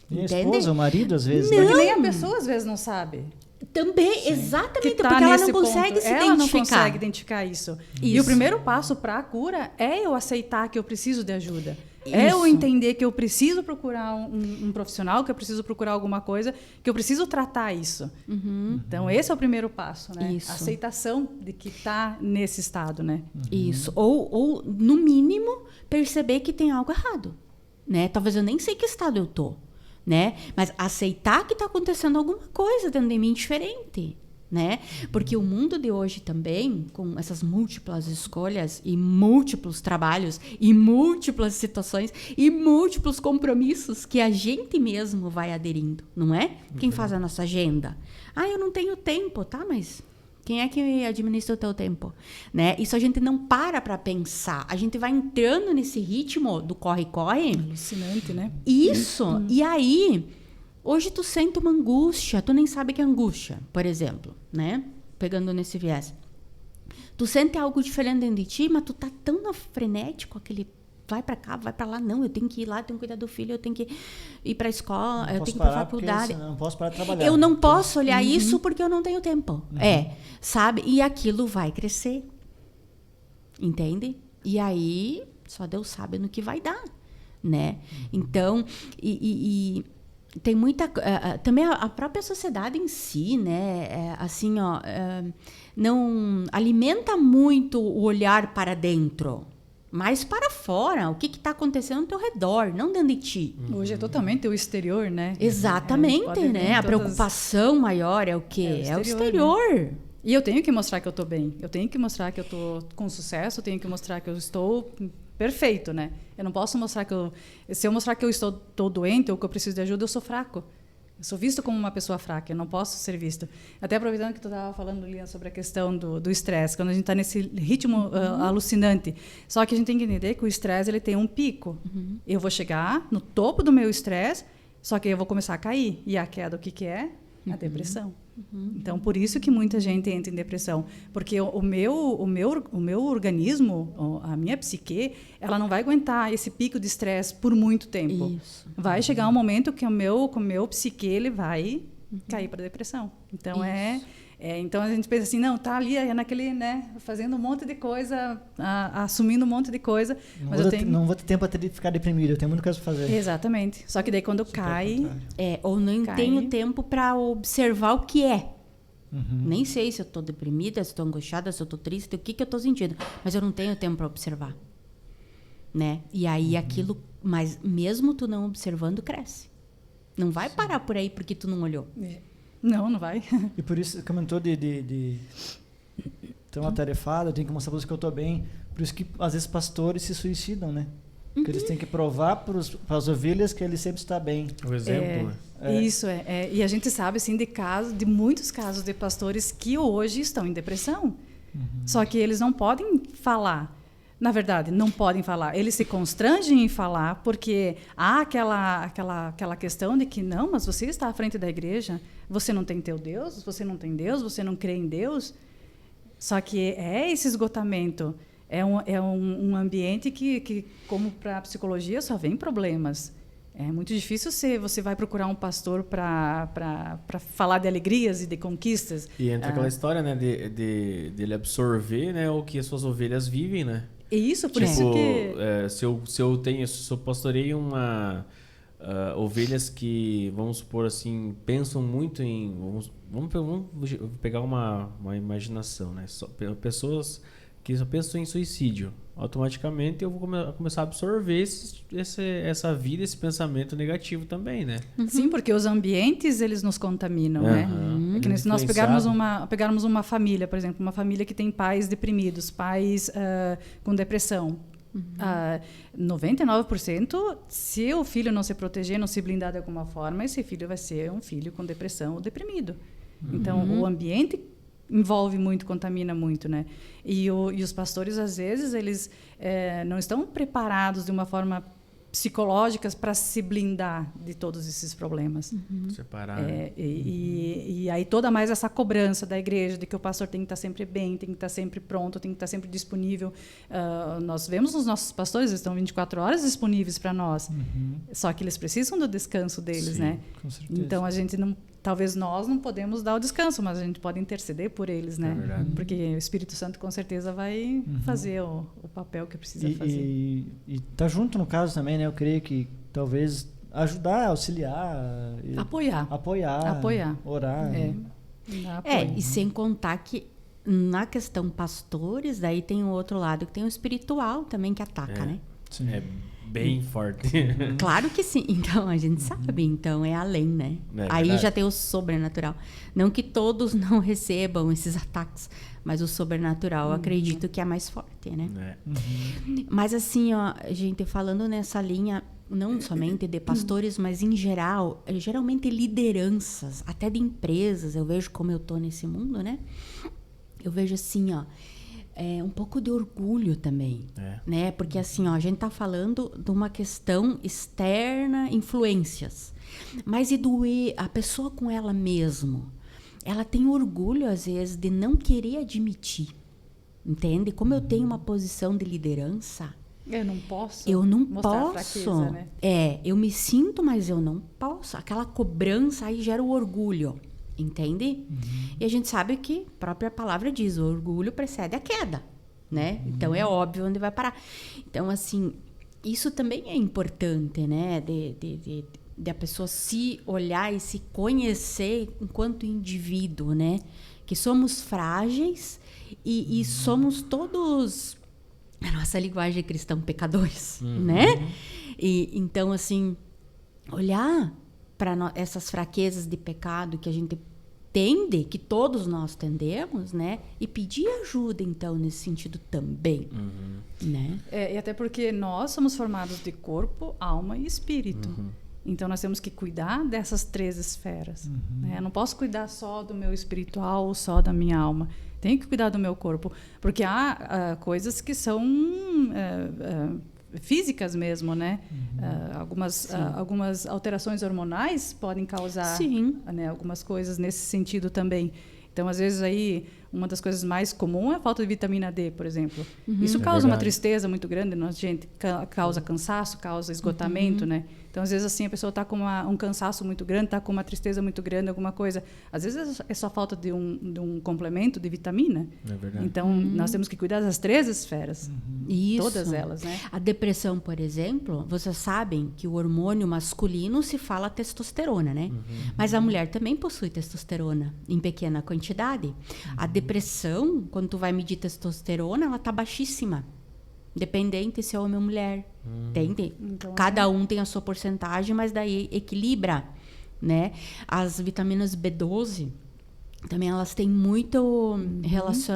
Nem a esposa, o marido, às vezes. Porque nem a pessoa, às vezes, não sabe. Também, exatamente, Tá porque ela não nesse consegue ponto. se Ela identificar. não consegue identificar isso. E o primeiro passo para a cura é eu aceitar que eu preciso de ajuda. É eu entender que eu preciso procurar um profissional, que eu preciso procurar alguma coisa, que eu preciso tratar isso. Então, esse é o primeiro passo, né? Isso. A aceitação de que está nesse estado, né? Isso. Ou, no mínimo, perceber que tem algo errado. Né? Talvez eu nem sei que estado eu tô. Né? Mas aceitar que está acontecendo alguma coisa dentro de mim diferente. Né? Porque o mundo de hoje também, com essas múltiplas escolhas e múltiplos trabalhos e múltiplas situações e múltiplos compromissos que a gente mesmo vai aderindo, não é? Quem faz a nossa agenda? Eu não tenho tempo, tá? Mas quem é que administra o teu tempo? Né? Isso a gente não para pensar. A gente vai entrando nesse ritmo do corre-corre. Alucinante, né? Isso. E aí... Hoje tu sente uma angústia, tu nem sabe que é angústia, por exemplo, né? Pegando nesse viés. Tu sente algo diferente dentro de ti, mas tu tá tão frenético, aquele vai pra cá, vai pra lá, não, eu tenho que ir lá, eu tenho que cuidar do filho, eu tenho que ir pra escola, eu tenho que ir pra faculdade. Eu não posso parar de trabalhar. Eu não posso olhar isso porque eu não tenho tempo. Sabe? E aquilo vai crescer. Entende? E aí, só Deus sabe no que vai dar, né? Então, tem muita... também a própria sociedade em si, né? Assim, ó... não alimenta muito o olhar para dentro, mas para fora. O que está acontecendo ao teu redor, não dentro de ti. Hoje é totalmente o exterior, né? Exatamente, né? A preocupação maior é o quê? É o exterior. Né? E eu tenho que mostrar que eu estou bem. Eu tenho que mostrar que eu estou com sucesso. Eu tenho que mostrar que eu estou... perfeito, né? Eu não posso mostrar que se eu mostrar que eu estou doente ou que eu preciso de ajuda, eu sou fraco. Eu sou visto como uma pessoa fraca, eu não posso ser visto. Até aproveitando que tu estava falando, Lilian, sobre a questão do estresse, quando a gente está nesse ritmo alucinante. Só que a gente tem que entender que o estresse ele tem um pico. Eu vou chegar no topo do meu estresse, só que eu vou começar a cair. E a queda, o que é? A depressão. Então, por isso que muita gente entra em depressão. Porque o meu organismo, a minha psique, ela não vai aguentar esse pico de estresse por muito tempo. Isso. Vai chegar um momento que o meu psique ele vai cair para a depressão. Então, então a gente pensa assim, não, tá ali naquele, né, fazendo um monte de coisa, assumindo um monte de coisa. Não vou ter tempo até de ficar deprimido, eu tenho muita coisa para fazer. Exatamente. Só que daí quando cai... ou não tenho tempo para observar o que é. Nem sei se eu estou deprimida, se estou angustiada, se eu estou triste, o que eu estou sentindo. Mas eu não tenho tempo para observar. Né? E aí aquilo... Mas mesmo tu não observando, cresce. Não vai parar por aí porque tu não olhou. Não vai. E por isso você comentou de tão atarefado, eu tenho que mostrar para você que eu estou bem. Por isso que às vezes pastores se suicidam, né? Porque eles têm que provar para as ovelhas que ele sempre está bem. O exemplo, né? Isso, E a gente sabe, assim, de muitos casos de pastores que hoje estão em depressão. Só que eles não podem falar. Na verdade, não podem falar. Eles se constrangem em falar porque há aquela questão de que não, mas você está à frente da igreja, você não tem teu Deus, você não tem Deus, você não crê em Deus. Só que é esse esgotamento. É um ambiente que como para a psicologia, só vem problemas. É muito difícil você vai procurar um pastor para falar de alegrias e de conquistas. E entra aquela história, né, de ele absorver, né, o que as suas ovelhas vivem, né? Isso, por isso que... Se eu pastorei ovelhas que, vamos supor assim, pensam muito em... Vamos pegar uma imaginação, né? Pessoas que só pensam em suicídio. Automaticamente eu vou começar a absorver essa vida, esse pensamento negativo também, né? Sim, porque os ambientes, eles nos contaminam, né? É que se nós pegarmos uma família, por exemplo, uma família que tem pais deprimidos, pais com depressão, 99%, se o filho não se proteger, não se blindar de alguma forma, esse filho vai ser um filho com depressão ou deprimido. Então, o ambiente envolve muito, contamina muito, né? E os pastores, às vezes, eles não estão preparados de uma forma psicológica para se blindar de todos esses problemas. Separar. E aí toda mais essa cobrança da igreja de que o pastor tem que estar sempre bem, tem que estar sempre pronto, tem que estar sempre disponível. Nós vemos os nossos pastores, eles estão 24 horas disponíveis para nós. Só que eles precisam do descanso deles, né? Com certeza. Então a gente não... Talvez nós não podemos dar o descanso, mas a gente pode interceder por eles, né? Porque o Espírito Santo com certeza vai fazer o papel que precisa fazer. E tá junto no caso também, né? Eu creio que talvez ajudar, auxiliar, apoiar, orar. E sem contar que na questão pastores, daí tem o outro lado que tem o espiritual também que ataca, né? Sim. É bem forte. Claro que sim. Então, a gente sabe. Então, é além, né? Aí já tem o sobrenatural. Não que todos não recebam esses ataques, mas o sobrenatural, eu acredito que é mais forte, né? Mas assim, ó, gente, falando nessa linha, não somente de pastores, mas em geral, geralmente lideranças, até de empresas, eu vejo como eu tô nesse mundo, né? Eu vejo assim, ó, um pouco de orgulho também, né? Porque assim, ó, a gente tá falando de uma questão externa, influências, mas a pessoa com ela mesmo, ela tem orgulho às vezes de não querer admitir, entende? Como eu tenho uma posição de liderança, eu não posso. Fraqueza, né? Eu me sinto, mas eu não posso. Aquela cobrança aí gera o orgulho. Entende? E a gente sabe que a própria palavra diz, o orgulho precede a queda, né? Então é óbvio onde vai parar. Então, assim, isso também é importante, né? De a pessoa se olhar e se conhecer enquanto indivíduo, né? Que somos frágeis e somos todos, a nossa linguagem cristã, pecadores, né? E então, assim, olhar para essas fraquezas de pecado que a gente tende, que todos nós tendemos, né? E pedir ajuda, então, nesse sentido também, né? E até porque nós somos formados de corpo, alma e espírito. Então, nós temos que cuidar dessas 3 esferas. Né? Eu não posso cuidar só do meu espiritual ou só da minha alma. Tenho que cuidar do meu corpo. Porque há coisas que são físicas mesmo, né? Algumas alterações hormonais podem causar né, algumas coisas nesse sentido também. Então, às vezes, aí, uma das coisas mais comuns é a falta de vitamina D, por exemplo. Isso causa uma tristeza muito grande na gente, causa cansaço, causa esgotamento, né? Então, às vezes, assim, a pessoa está com um cansaço muito grande, está com uma tristeza muito grande, alguma coisa. Às vezes, é só falta de um complemento de vitamina. É verdade. Então, nós temos que cuidar das 3 esferas. Isso. Todas elas, né? A depressão, por exemplo, vocês sabem que o hormônio masculino se fala testosterona, né? Mas a mulher também possui testosterona em pequena quantidade. A depressão, quando tu vai medir testosterona, ela tá baixíssima. Dependente se é homem ou mulher. Entende? Então, Cada um tem a sua porcentagem, mas daí equilibra, né? As vitaminas B12 também elas têm muito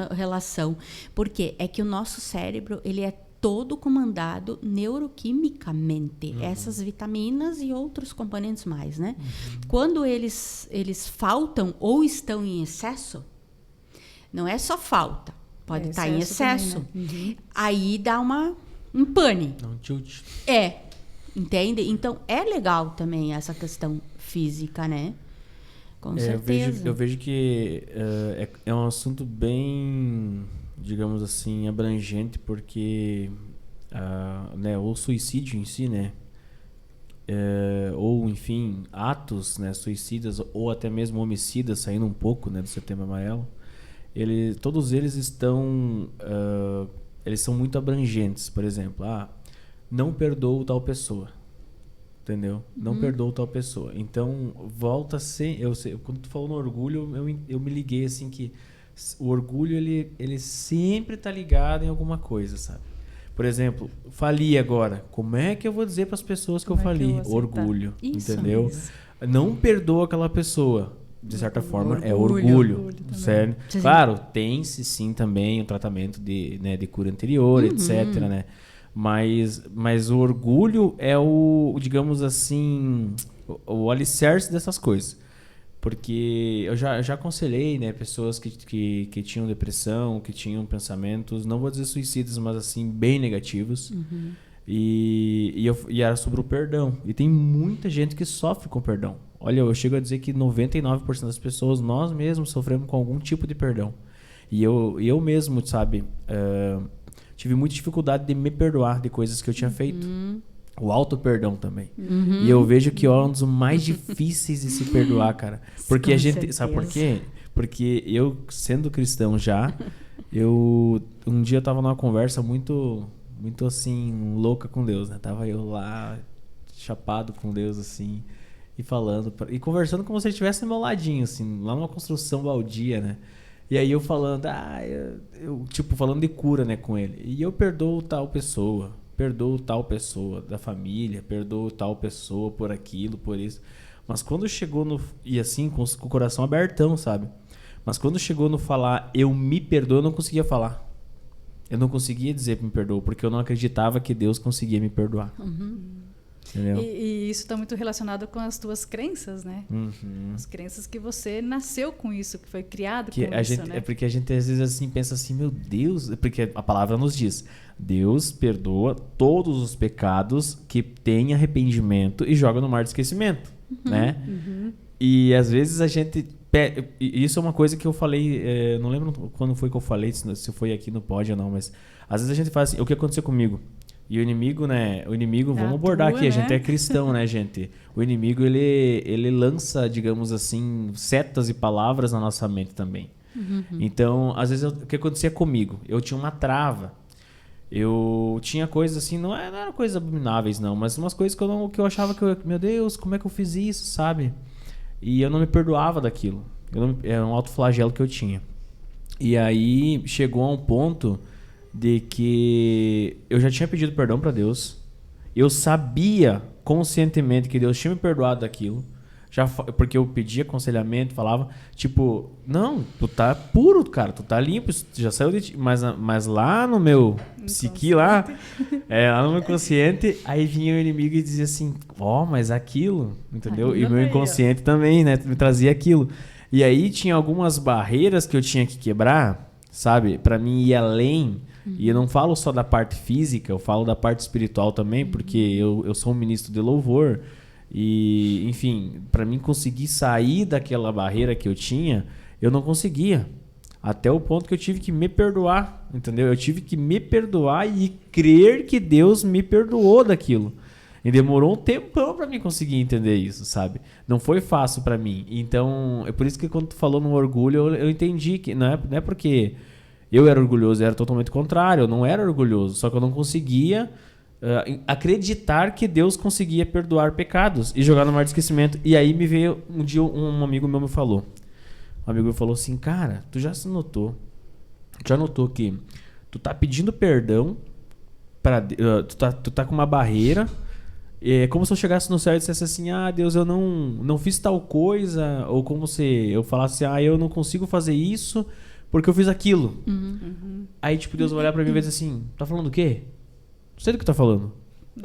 relação. Porque é que o nosso cérebro, ele é todo comandado neuroquimicamente. Essas vitaminas e outros componentes mais, né? Quando eles faltam ou estão em excesso, não é só falta. Pode estar em excesso. Também, né? Aí dá um pane. Dá um tilt. Entende? Então, é legal também essa questão física, né? Com certeza. Eu vejo que é um assunto bem, digamos assim, abrangente, porque né, o suicídio em si, né? Ou, enfim, atos, né, suicidas ou até mesmo homicidas, saindo um pouco, né, do Setembro Amarelo, todos eles estão... eles são muito abrangentes. Por exemplo, não perdoo tal pessoa. Entendeu? Não perdoo tal pessoa. Então, volta a ser... Quando tu falou no orgulho, eu me liguei assim que o orgulho, ele sempre tá ligado em alguma coisa, sabe? Por exemplo, fali agora. Como é que eu vou dizer para as pessoas que eu fali? Orgulho. Isso, entendeu? Isso. Não perdoa aquela pessoa. De certa forma, é orgulho, sério. Claro, tem-se sim também um tratamento de cura anterior, etc, né? Mas o orgulho é digamos assim, o alicerce dessas coisas. Porque eu já aconselhei, né, pessoas que tinham depressão, que tinham pensamentos, não vou dizer suicidas, mas assim, bem negativos. E era sobre o perdão. E tem muita gente que sofre com perdão. Olha, eu chego a dizer que 99% das pessoas, nós mesmos sofremos com algum tipo de perdão. E eu mesmo, sabe, tive muita dificuldade de me perdoar de coisas que eu tinha feito. O auto-perdão também. E eu vejo que é um dos mais difíceis de se perdoar, cara. Porque a gente... Sabe por quê? Porque eu, sendo cristão já, um dia eu tava numa conversa muito assim, louca com Deus, né? Tava eu lá, chapado com Deus, assim... E falando, e conversando como se ele estivesse no meu ladinho, assim, lá numa construção baldia, né? E aí eu falando, tipo, falando de cura, né, com ele. E eu perdoo tal pessoa da família, perdoo tal pessoa por aquilo, por isso. Mas quando chegou e assim, com o coração abertão, sabe? Mas quando chegou no falar, eu me perdoo, eu não conseguia falar. Eu não conseguia dizer que me perdoo, porque eu não acreditava que Deus conseguia me perdoar. E isso está muito relacionado com as tuas crenças, né? As crenças que você nasceu com isso, que foi criado com isso, né? É porque a gente às vezes assim pensa assim, meu Deus, porque a palavra nos diz, Deus perdoa todos os pecados que tem arrependimento e joga no mar de esquecimento, né? E às vezes a gente... Isso é uma coisa que eu falei, não lembro quando foi que eu falei, se foi aqui no pod ou não, mas às vezes a gente fala assim, o que aconteceu comigo? E o inimigo, né? Vamos abordar aqui, né? A gente é cristão, né, gente? O inimigo, ele lança, digamos assim, setas e palavras na nossa mente também. Então, às vezes, o que acontecia comigo? Eu tinha uma trava. Eu tinha coisas assim, não eram coisas abomináveis, não, mas umas coisas que eu achava meu Deus, como é que eu fiz isso, sabe? E eu não me perdoava daquilo. Era um autoflagelo que eu tinha. E aí, chegou a um ponto... de que eu já tinha pedido perdão para Deus, eu sabia conscientemente que Deus tinha me perdoado daquilo, Porque eu pedia aconselhamento, falava, tipo, não, tu tá puro, cara, tu tá limpo, tu já saiu de ti. Mas lá no meu psique, lá no meu inconsciente, aí vinha o inimigo e dizia assim, mas aquilo, entendeu? E o meu inconsciente também, né, me trazia aquilo. E aí tinha algumas barreiras que eu tinha que quebrar, sabe, pra mim ir além. E eu não falo só da parte física, eu falo da parte espiritual também, porque eu sou um ministro de louvor. E, enfim, para mim conseguir sair daquela barreira que eu tinha, eu não conseguia. Até o ponto que eu tive que me perdoar, entendeu? Eu tive que me perdoar e crer que Deus me perdoou daquilo. E demorou um tempão para mim conseguir entender isso, sabe? Não foi fácil para mim. Então, é por isso que quando tu falou no orgulho, eu entendi que não é porque eu era orgulhoso, eu era totalmente contrário. Eu não era orgulhoso, só que eu não conseguia acreditar que Deus conseguia perdoar pecados e jogar no mar de esquecimento. E aí me veio um dia um amigo meu me falou. Um amigo meu falou assim, cara, tu já notou que tu tá pedindo perdão para tu tá com uma barreira. É como se eu chegasse no céu e dissesse assim, Deus, eu não fiz tal coisa, ou como se eu falasse, eu não consigo fazer isso porque eu fiz aquilo. Aí tipo, Deus vai olhar pra mim e vai dizer assim, tá falando o quê? Não sei do que tá falando.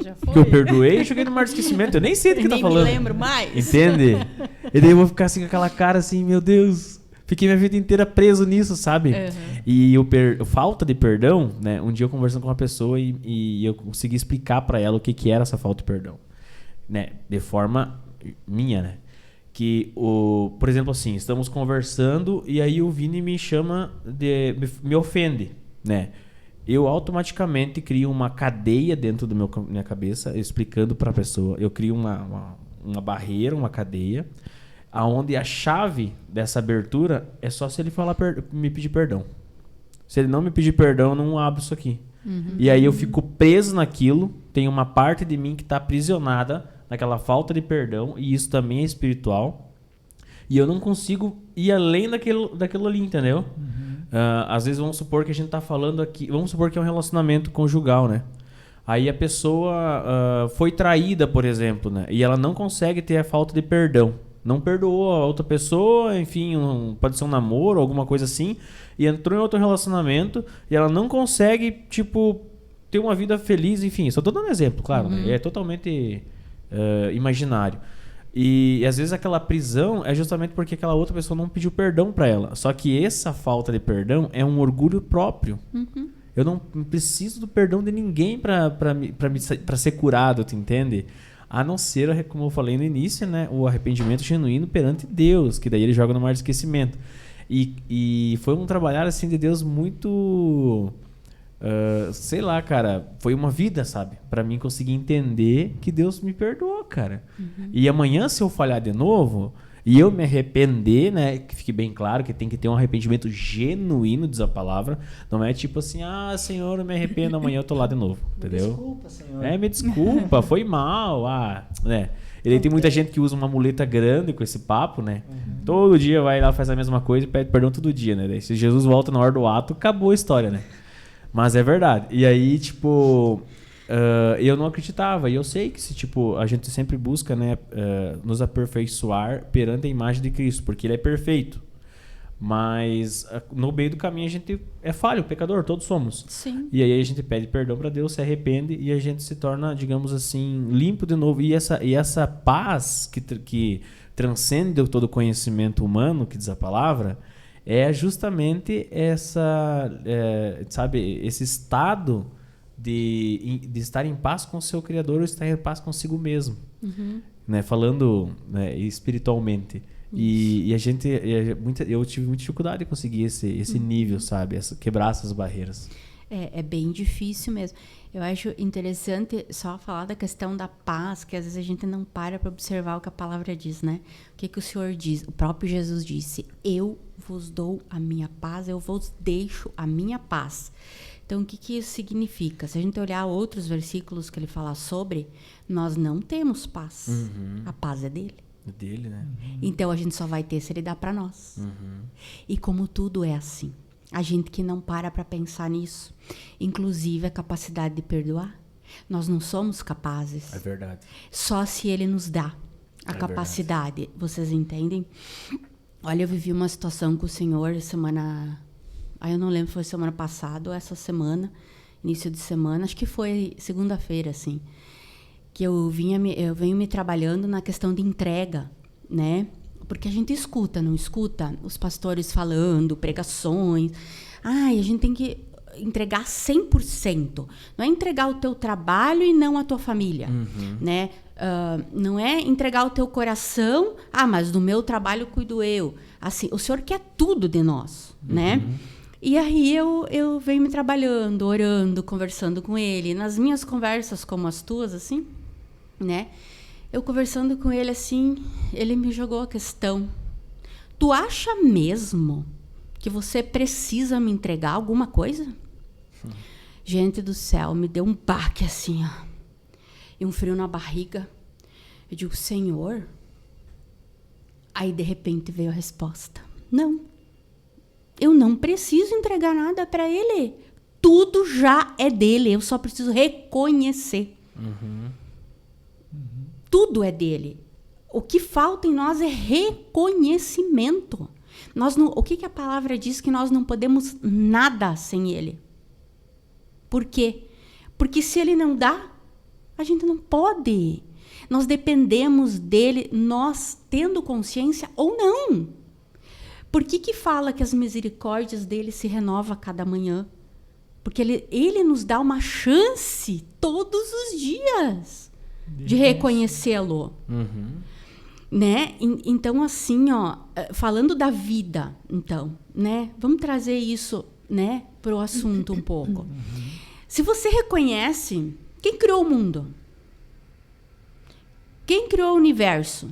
Já foi. Que eu perdoei e joguei no mar de esquecimento. Eu nem sei do que tá falando. Nem me lembro mais. Entende? E daí eu vou ficar assim com aquela cara assim, meu Deus. Fiquei minha vida inteira preso nisso, sabe? E falta de perdão, né? Um dia eu conversando com uma pessoa e eu consegui explicar pra ela o que era essa falta de perdão. Né? De forma minha, né? Que, por exemplo assim, estamos conversando e aí o Vini me chama, me ofende, né? Eu automaticamente crio uma cadeia dentro da minha cabeça, explicando para a pessoa. Eu crio uma barreira, uma cadeia, aonde a chave dessa abertura é só se ele me pedir perdão. Se ele não me pedir perdão, eu não abro isso aqui. E aí eu fico preso naquilo, tem uma parte de mim que está aprisionada naquela falta de perdão, e isso também é espiritual. E eu não consigo ir além daquilo ali, entendeu? Às vezes vamos supor que a gente tá falando aqui, vamos supor que é um relacionamento conjugal, né? Aí a pessoa foi traída, por exemplo, né? E ela não consegue ter a falta de perdão. Não perdoou a outra pessoa, enfim, pode ser um namoro, alguma coisa assim, e entrou em outro relacionamento e ela não consegue, tipo, ter uma vida feliz, enfim. Só tô dando um exemplo, claro, né? É totalmente imaginário. E às vezes aquela prisão é justamente porque aquela outra pessoa não pediu perdão pra ela. Só que essa falta de perdão é um orgulho próprio. Eu não preciso do perdão de ninguém pra ser curado, tu entende? A não ser, como eu falei no início, né, o arrependimento genuíno perante Deus, que daí ele joga no mar de esquecimento. E foi um trabalhar assim de Deus muito... sei lá, cara, foi uma vida, sabe? Pra mim conseguir entender que Deus me perdoou, cara. E amanhã, se eu falhar de novo e eu me arrepender, né? Que fique bem claro que tem que ter um arrependimento genuíno, diz a palavra. Não é tipo assim, Senhor, eu me arrependo, amanhã eu tô lá de novo, entendeu? Desculpa, Senhor. Me desculpa, foi mal, né? Ele tem muita gente que usa uma muleta grande com esse papo, né? Todo dia vai lá, faz a mesma coisa e pede perdão todo dia, né? Daí, se Jesus volta na hora do ato, acabou a história, né? Mas é verdade. E aí, tipo, eu não acreditava. E eu sei que tipo, a gente sempre busca, né, nos aperfeiçoar perante a imagem de Cristo, porque ele é perfeito. Mas no meio do caminho a gente é falho, pecador, todos somos. Sim. E aí a gente pede perdão para Deus, se arrepende e a gente se torna, digamos assim, limpo de novo. E essa paz que transcende todo o conhecimento humano, que diz a palavra, é justamente esse estado de estar em paz com o seu Criador ou estar em paz consigo mesmo, né? Falando, né, espiritualmente. E eu tive muita dificuldade de conseguir esse nível, sabe? Quebrar essas barreiras. É bem difícil mesmo. Eu acho interessante só falar da questão da paz, que às vezes a gente não para observar o que a palavra diz, né? O que o Senhor diz? O próprio Jesus disse, eu vos dou a minha paz, eu vos deixo a minha paz. Então, o que isso significa? Se a gente olhar outros versículos que ele fala sobre, nós não temos paz. A paz é dele. É dele, né? Então, a gente só vai ter se ele dá para nós. E como tudo é assim. A gente que não para pensar nisso, inclusive a capacidade de perdoar, nós não somos capazes. É verdade. Só se ele nos dá. a capacidade. Vocês entendem? Olha, eu vivi uma situação com o Senhor semana... eu não lembro se foi semana passada ou essa semana, início de semana, acho que foi segunda-feira, assim, que eu venho me trabalhando na questão de entrega, né? Porque a gente escuta, não escuta? Os pastores falando, pregações. A gente tem que entregar 100%. Não é entregar o teu trabalho e não a tua família, né? Não é entregar o teu coração, mas do meu trabalho cuido eu. Assim, o Senhor quer tudo de nós, né? E aí eu venho me trabalhando, orando, conversando com ele. Nas minhas conversas, como as tuas, assim, né? Eu conversando com ele, assim, ele me jogou a questão. Tu acha mesmo que você precisa me entregar alguma coisa? Gente do céu, me deu um baque, assim, ó. E um frio na barriga. Eu digo, Senhor? Aí, de repente, veio a resposta. Não. Eu não preciso entregar nada para ele. Tudo já é dele. Eu só preciso reconhecer. Tudo é dele. O que falta em nós é reconhecimento. O que a palavra diz? Que nós não podemos nada sem ele. Por quê? Porque se ele não dá, a gente não pode. Nós dependemos dele, nós tendo consciência ou não. Por que fala que as misericórdias dele se renovam a cada manhã? Porque ele nos dá uma chance todos os dias de reconhecê-lo. Né? Então, assim, ó, falando da vida, então, né? Vamos trazer isso, né, para o assunto um pouco. Se você reconhece, quem criou o mundo? Quem criou o universo?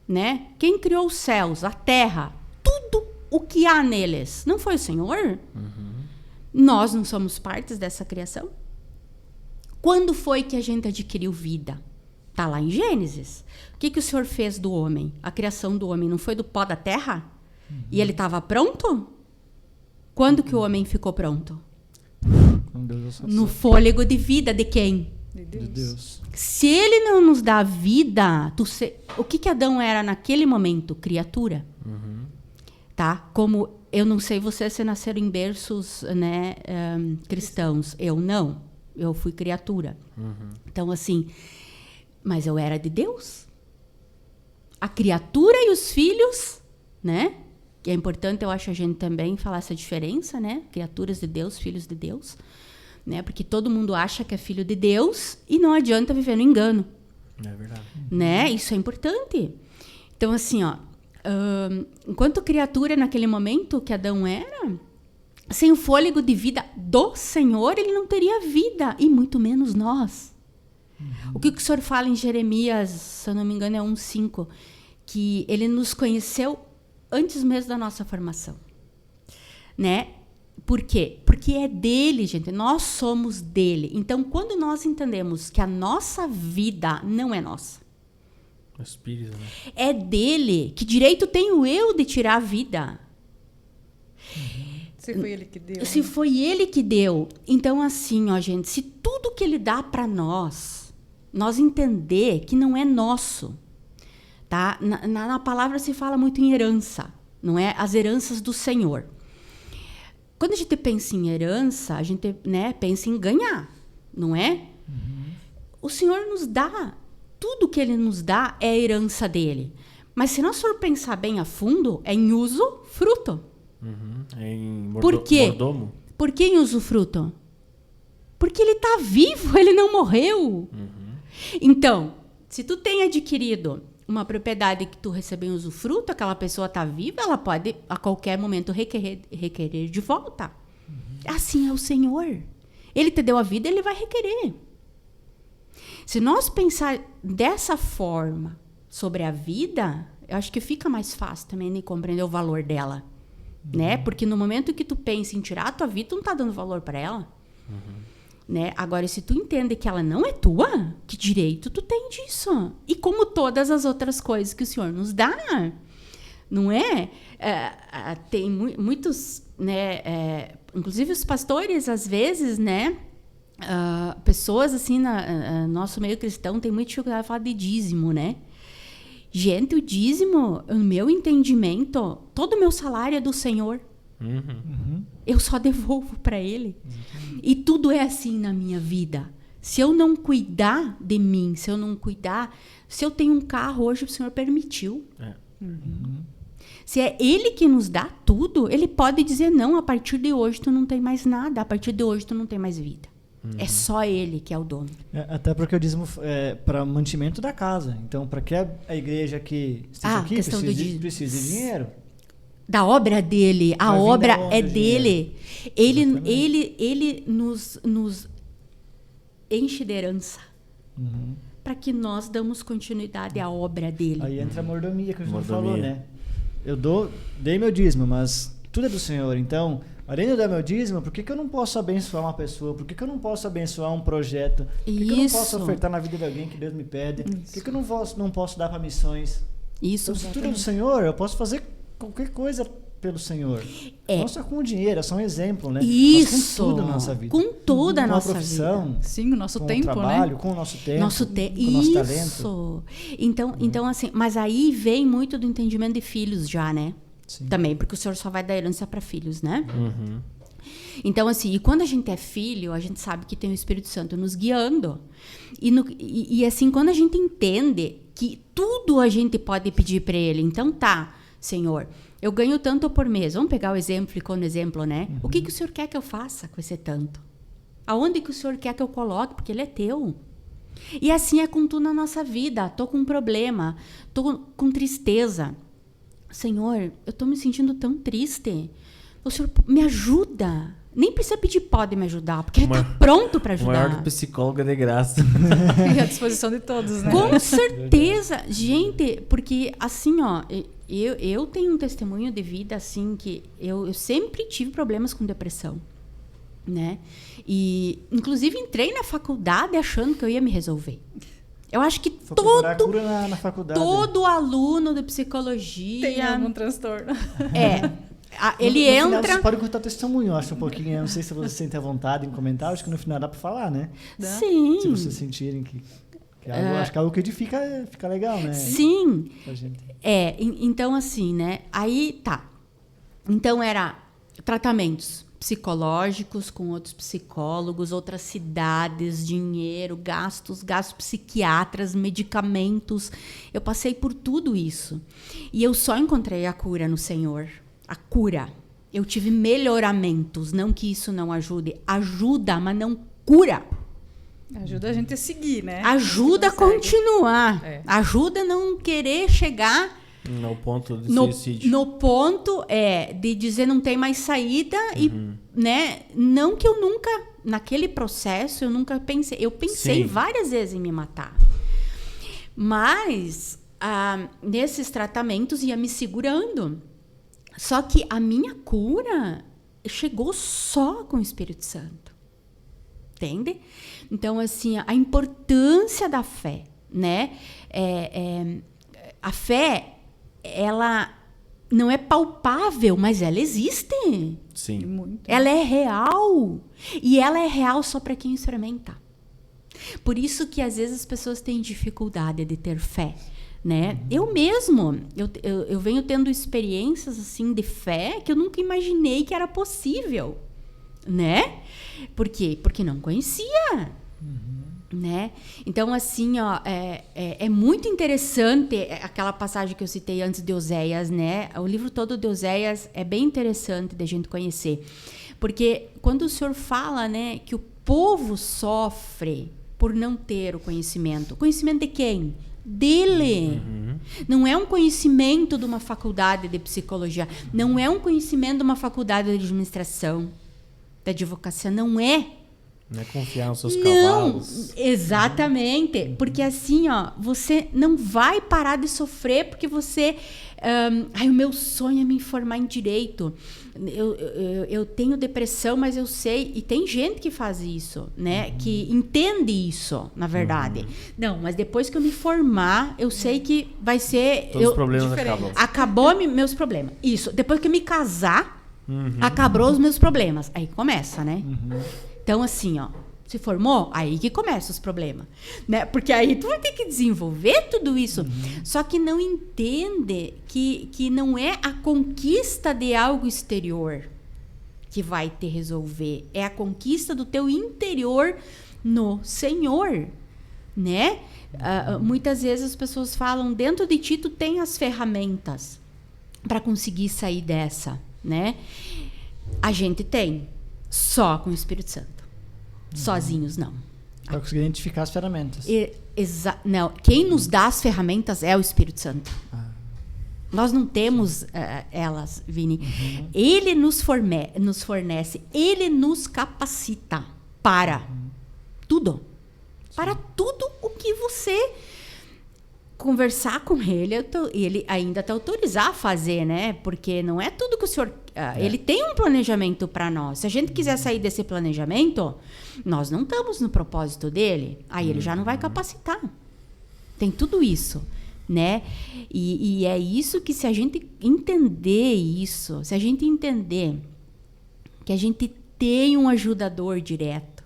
Né? Quem criou os céus, a terra? Tudo o que há neles. Não foi o Senhor? Nós não somos partes dessa criação? Quando foi que a gente adquiriu vida? Está lá em Gênesis. O que o Senhor fez do homem? A criação do homem não foi do pó da terra? E ele estava pronto? Quando que o homem ficou pronto? No fôlego de vida de quem? De Deus. Se ele não nos dá vida, o que Adão era naquele momento? Criatura. Tá? Como eu não sei vocês se nasceram em berços, né, cristãos. Eu não. Eu fui criatura. Então, assim, mas eu era de Deus. A criatura e os filhos, né? Que é importante, eu acho, a gente também falar essa diferença, né? Criaturas de Deus, filhos de Deus. Né? Porque todo mundo acha que é filho de Deus e não adianta viver no engano. É verdade. Né? Isso é importante. Então, assim, ó, enquanto criatura naquele momento que Adão era, sem o fôlego de vida do Senhor, ele não teria vida, e muito menos nós. O que o Senhor fala em Jeremias, se eu não me engano, é 1:5, que ele nos conheceu antes mesmo da nossa formação. Né? Por quê? Porque é dele, gente. Nós somos dele. Então, quando nós entendemos que a nossa vida não é nossa, o Espírito, né? É dele, que direito tenho eu de tirar a vida? Se foi ele que deu. Se foi ele que deu. Então, assim, ó, gente, se tudo que ele dá para nós entender que não é nosso, tá? Na palavra se fala muito em herança, não é? As heranças do Senhor. Quando a gente pensa em herança, a gente, né, pensa em ganhar, não é? O Senhor nos dá, tudo que ele nos dá é a herança dele. Mas se nós for pensar bem a fundo, é em usufruto. É em Por quê? mordomo. Por que em usufruto? Porque ele está vivo, ele não morreu. Então, se tu tem adquirido uma propriedade que tu recebeu em usufruto, aquela pessoa está viva, ela pode a qualquer momento requerer de volta. Assim é o Senhor. Ele te deu a vida, ele vai requerer. Se nós pensar dessa forma sobre a vida, eu acho que fica mais fácil também de compreender o valor dela. Né? Porque no momento que tu pensa em tirar a tua vida, tu não está dando valor para ela. Né? Agora, se tu entende que ela não é tua, que direito tu tem disso? E como todas as outras coisas que o Senhor nos dá, não é? Tem muitos, né? Inclusive os pastores, às vezes, né? Pessoas assim, nosso meio cristão tem muita dificuldade de falar de dízimo, né? Gente, o dízimo, o meu entendimento, todo o meu salário é do Senhor. Eu só devolvo para Ele. E tudo é assim na minha vida. Se eu não cuidar de mim, se eu tenho um carro hoje, o Senhor permitiu. Se é Ele que nos dá tudo, Ele pode dizer, não, a partir de hoje tu não tem mais nada, a partir de hoje tu não tem mais vida. É só Ele que é o dono. Até porque o dízimo é para mantimento da casa. Então, para que a igreja que esteja aqui precisa de dinheiro. Da obra dele. A obra é dele. Ele nos enche de herança. Para que nós damos continuidade à obra dele. Aí entra a mordomia que o senhor falou, né? Eu dei meu dízimo, mas tudo é do Senhor. Então, além de eu dar meu dízimo, por que eu não posso abençoar uma pessoa? Por que eu não posso abençoar um projeto? Por que eu não posso ofertar na vida de alguém que Deus me pede? Por que eu não posso dar para missões? Isso. Então, se tudo é do Senhor, eu posso fazer qualquer coisa pelo Senhor. Não só com o dinheiro, é só um exemplo, né? Isso. Mas com tudo na nossa vida. Com toda a nossa profissão, vida. Sim, o nosso tempo, com o trabalho, né? com o nosso tempo, com o nosso talento. Então, assim, mas aí vem muito do entendimento de filhos já, né? Sim. Também, porque o Senhor só vai dar herança para filhos, né? Então, assim, e quando a gente é filho, a gente sabe que tem o Espírito Santo nos guiando. E assim, quando a gente entende que tudo a gente pode pedir para Ele. Então, Senhor, eu ganho tanto por mês. Vamos pegar o exemplo, ficou no exemplo, né? O que o Senhor quer que eu faça com esse tanto? Aonde que o Senhor quer que eu coloque? Porque Ele é teu. E assim é com tudo na nossa vida. Tô com um problema, tô com tristeza. Senhor, eu tô me sentindo tão triste. O Senhor me ajuda. Nem precisa pedir, pode me ajudar, porque Ele tá pronto para ajudar. O maior psicólogo é de graça. E à disposição de todos, né? Com certeza. Gente, porque assim, ó, eu tenho um testemunho de vida, assim, que eu sempre tive problemas com depressão, né? E, inclusive, entrei na faculdade achando que eu ia me resolver. Eu acho que na faculdade. Todo aluno de psicologia... Tem algum transtorno. Ele entra... Final, você pode contar testemunho, eu acho, um pouquinho. Eu não sei se você sente a vontade em comentar. Acho que no final dá para falar, né? Sim. Se vocês sentirem que acho que é algo que edifica, fica legal, né? Sim. Então assim, né? Aí Então era tratamentos psicológicos com outros psicólogos, outras cidades, dinheiro, gastos psiquiatras, medicamentos. Eu passei por tudo isso. E eu só encontrei a cura no Senhor. A cura. Eu tive melhoramentos. Não que isso não ajude. Ajuda, mas não cura. Ajuda a gente a seguir, né? Ajuda a continuar. Ajuda a não querer chegar no ponto de suicídio. No ponto de dizer não tem mais saída e, né? Não que eu nunca, naquele processo, eu nunca pensei. Eu pensei várias vezes em me matar. Mas nesses tratamentos ia me segurando. Só que a minha cura chegou só com o Espírito Santo. Entende? Então, assim, a importância da fé, né? A fé, ela não é palpável, mas ela existe. Sim. Muito. Ela é real. E ela é real só para quem experimenta. Por isso que, às vezes, as pessoas têm dificuldade de ter fé, né? Eu mesmo, eu venho tendo experiências, assim, de fé que eu nunca imaginei que era possível. Né? Por quê? Porque não conhecia. Né? Então, assim, ó, é muito interessante aquela passagem que eu citei antes de Oséias, né? O livro todo de Oséias é bem interessante da gente conhecer. Porque quando o Senhor fala, né, que o povo sofre por não ter o conhecimento. Conhecimento de quem? Dele. Não é um conhecimento de uma faculdade de psicologia. Não é um conhecimento de uma faculdade de administração, da advocacia, não é. Não é confiar nos seus cavalos. Exatamente. Porque assim, ó, você não vai parar de sofrer porque você... o meu sonho é me formar em direito. Eu tenho depressão, mas eu sei... E tem gente que faz isso, né? Que entende isso, na verdade. Não, mas depois que eu me formar, eu sei que vai ser... Todos os problemas acabam. Acabou meus problemas. Isso. Depois que eu me casar... Acabou os meus problemas. Aí começa, né? Então, assim, ó, Se formou? Aí que começam os problemas. Né? Porque aí tu vai ter que desenvolver tudo isso. Só que não entende que não é a conquista de algo exterior que vai te resolver. É a conquista do teu interior no Senhor. Né? Muitas vezes as pessoas falam, dentro de ti tu tem as ferramentas para conseguir sair dessa. Né? A gente tem. Só com o Espírito Santo. Sozinhos, não. Para conseguir identificar as ferramentas. Não, quem nos dá as ferramentas é o Espírito Santo. Nós não temos elas, Vini. Ele nos fornece, ele nos capacita para tudo. Para tudo o que você conversar com ele, ele ainda te autorizar a fazer, né? Porque não é tudo que o senhor... Ele tem um planejamento para nós. Se a gente quiser sair desse planejamento, nós não estamos no propósito dele. Aí ele já não vai capacitar. Tem tudo isso, né? E é isso que, se a gente entender isso, se a gente entender que a gente tem um ajudador direto,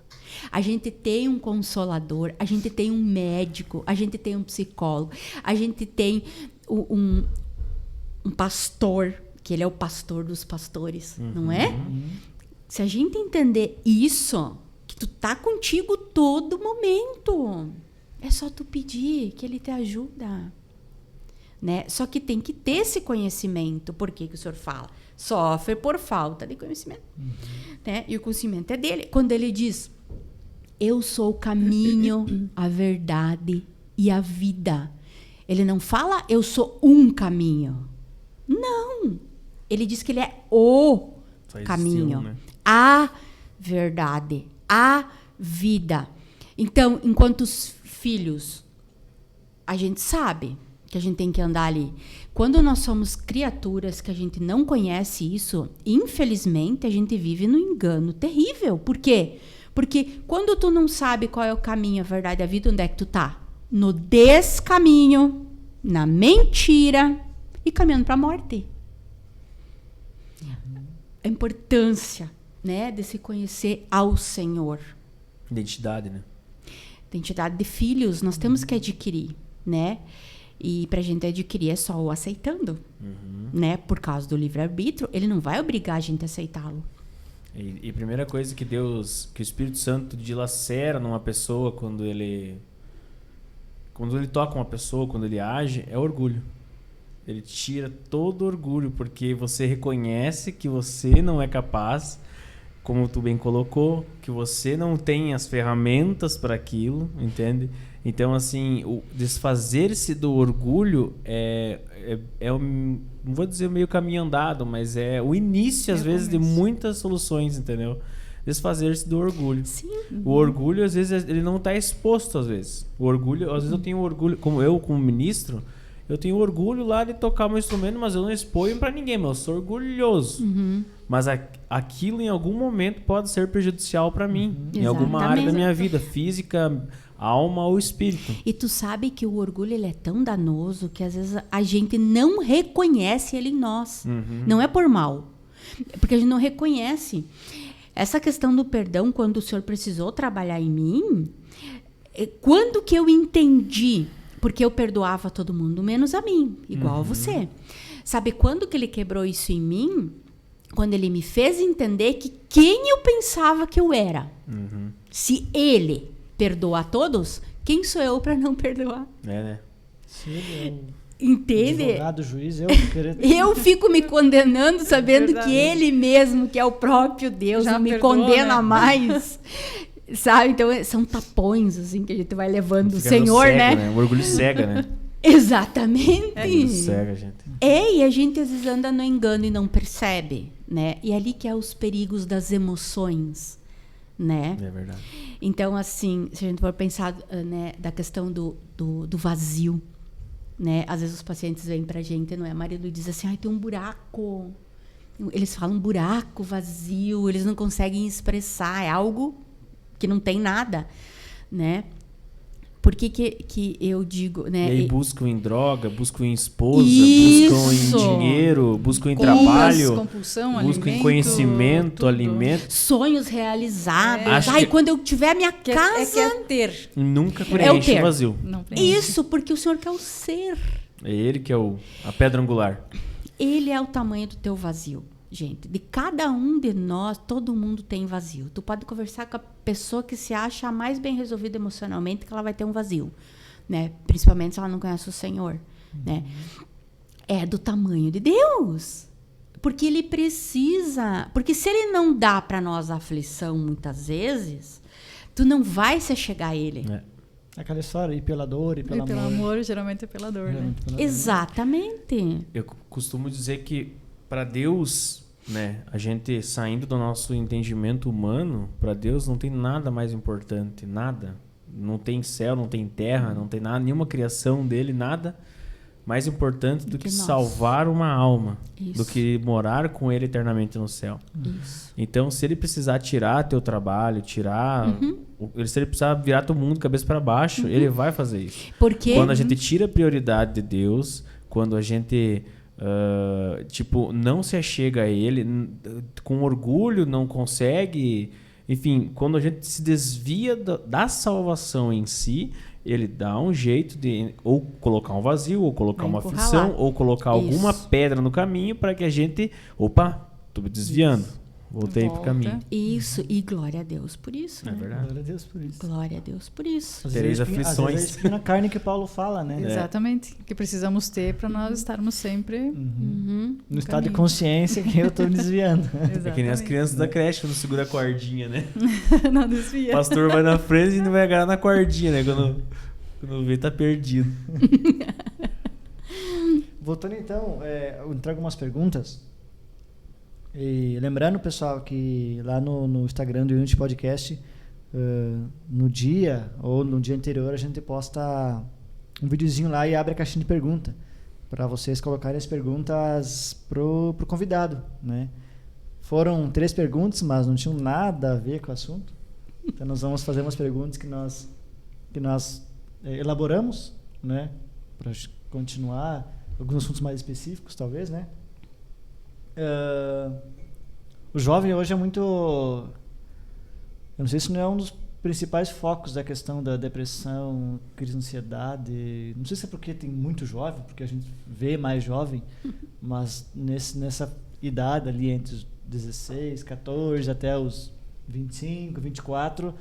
a gente tem um consolador, a gente tem um médico, a gente tem um psicólogo, a gente tem um pastor, que ele é o pastor dos pastores, não é? Se a gente entender isso, que tu tá contigo todo momento, é só tu pedir que ele te ajuda. Né? Só que tem que ter esse conhecimento. Por que o senhor fala? Sofre por falta de conhecimento. Né? E o conhecimento é dele. Quando ele diz, eu sou o caminho, a verdade e a vida. Ele não fala, eu sou um caminho. Não. Ele diz que ele é o caminho, né? A verdade, a vida. Então, enquanto os filhos, a gente sabe que a gente tem que andar ali. Quando nós somos criaturas que a gente não conhece isso, infelizmente, a gente vive no engano terrível. Por quê? Porque quando tu não sabe qual é o caminho, a verdade, a vida, onde é que tu tá? No descaminho, na mentira e caminhando para a morte. A importância, né, de se conhecer ao Senhor. Identidade, né? Identidade de filhos, nós temos que adquirir, né? E pra gente adquirir é só o aceitando, né? Por causa do livre-arbítrio, ele não vai obrigar a gente a aceitá-lo. E a primeira coisa que o Espírito Santo dilacera numa pessoa quando ele toca uma pessoa, quando ele age, é orgulho. Ele tira todo orgulho, porque você reconhece que você não é capaz, como tu bem colocou, que você não tem as ferramentas para aquilo, entende? Então, assim, o desfazer-se do orgulho não vou dizer meio caminho andado, mas é o início, às vezes, de muitas soluções, entendeu? Desfazer-se do orgulho. Sim. O orgulho, às vezes, ele não está exposto, às vezes. O orgulho, às vezes eu tenho orgulho, como ministro, eu tenho orgulho lá de tocar meu instrumento, mas eu não exponho para ninguém, mas eu sou orgulhoso. Mas aquilo, em algum momento, pode ser prejudicial para mim, em alguma área da minha vida, física, alma ou espírito. E tu sabe que o orgulho, ele é tão danoso que às vezes a gente não reconhece ele em nós. Não é por mal, porque a gente não reconhece. Essa questão do perdão, quando o Senhor precisou trabalhar em mim, quando que eu entendi? Porque eu perdoava todo mundo, menos a mim, igual a você. Sabe quando que ele quebrou isso em mim? Quando ele me fez entender que quem eu pensava que eu era. Se ele perdoa a todos, quem sou eu para não perdoar? Né? Entende? Advogado, juiz, eu fico me condenando sabendo que ele mesmo, que é o próprio Deus, já me perdoa, condena, né? Mais. Sabe? Então, são tapões assim que a gente vai levando do Senhor, cega, né? O orgulho cega, né? Exatamente. O orgulho cega, gente. E a gente às vezes anda no engano e não percebe, né? E ali que é os perigos das emoções, né? É verdade. Então, assim, se a gente for pensar, né, da questão do vazio, né? Às vezes os pacientes vêm pra gente, não é? Marido, e diz assim, ai, tem um buraco. Eles falam buraco, vazio, eles não conseguem expressar, é algo que não tem nada, né? Por que eu digo, né? E aí buscam em droga, buscam em esposa, Isso. buscam em dinheiro, buscam em Compras, trabalho, compulsão, buscam em alimento, conhecimento, tudo. alimento. Sonhos realizados. Acho Ai, que- quando eu tiver minha casa... É ter. E nunca É o preenche ter. o vazio. Não preenche. Isso, porque o Senhor quer o ser. É ele que é a pedra angular. Ele é o tamanho do teu vazio. Gente, de cada um de nós, todo mundo tem vazio. Tu pode conversar com a pessoa que se acha a mais bem resolvida emocionalmente, que ela vai ter um vazio, né? Principalmente se ela não conhece o Senhor, né? É do tamanho de Deus. Porque ele precisa... Porque se ele não dá para nós a aflição muitas vezes, tu não vai se chegar a ele. É. Aquela história, ir pela dor, ir pelo E pelo amor. amor, geralmente é pela dor, né? Geralmente pela dor. Exatamente. Eu costumo dizer que para Deus, né, a gente saindo do nosso entendimento humano, para Deus não tem nada mais importante, nada. Não tem céu, não tem terra, não tem nada, nenhuma criação dele, nada mais importante do que nós. salvar uma alma, Isso. do que morar com ele eternamente no céu. Isso. Então, se ele precisar tirar teu trabalho, se ele precisar virar teu mundo cabeça para baixo, ele vai fazer isso. Porque... Quando a gente tira a prioridade de Deus, quando a gente não se achega a ele, com orgulho não consegue, enfim, quando a gente se desvia da salvação em si, ele dá um jeito de ou colocar um vazio, ou colocar Vai uma encurralar. aflição, ou colocar alguma Isso. pedra no caminho para que a gente, tô me desviando, voltei pro Volta. caminho. Isso, e glória a Deus por isso. É né? verdade. Glória a Deus por isso. Glória a Deus por isso. Às Tereis vezes, às aflições. vezes é espinho na carne que Paulo fala, né? Exatamente. Que precisamos ter para nós estarmos sempre Uhum. No estado de caminho. consciência consciência que eu tô me desviando. É que nem as crianças da creche quando segura a cordinha, né? Não O desvia. pastor vai na frente e não vai agarrar na cordinha, né? Quando vê, tá perdido. Voltando então, eu trago algumas perguntas. E lembrando, pessoal, que lá no Instagram do Unity Podcast, no dia ou no dia anterior, a gente posta um videozinho lá e abre a caixinha de pergunta para vocês colocarem as perguntas pro convidado, né? Foram 3 perguntas, mas não tinham nada a ver com o assunto. Então nós vamos fazer umas perguntas que nós elaboramos, né? Para continuar alguns assuntos mais específicos, talvez, né? O jovem hoje é muito... Eu não sei se não é um dos principais focos da questão da depressão, crise de ansiedade. Não sei se é porque tem muito jovem, porque a gente vê mais jovem, mas nessa idade ali entre os 16, 14 até os 25, 24,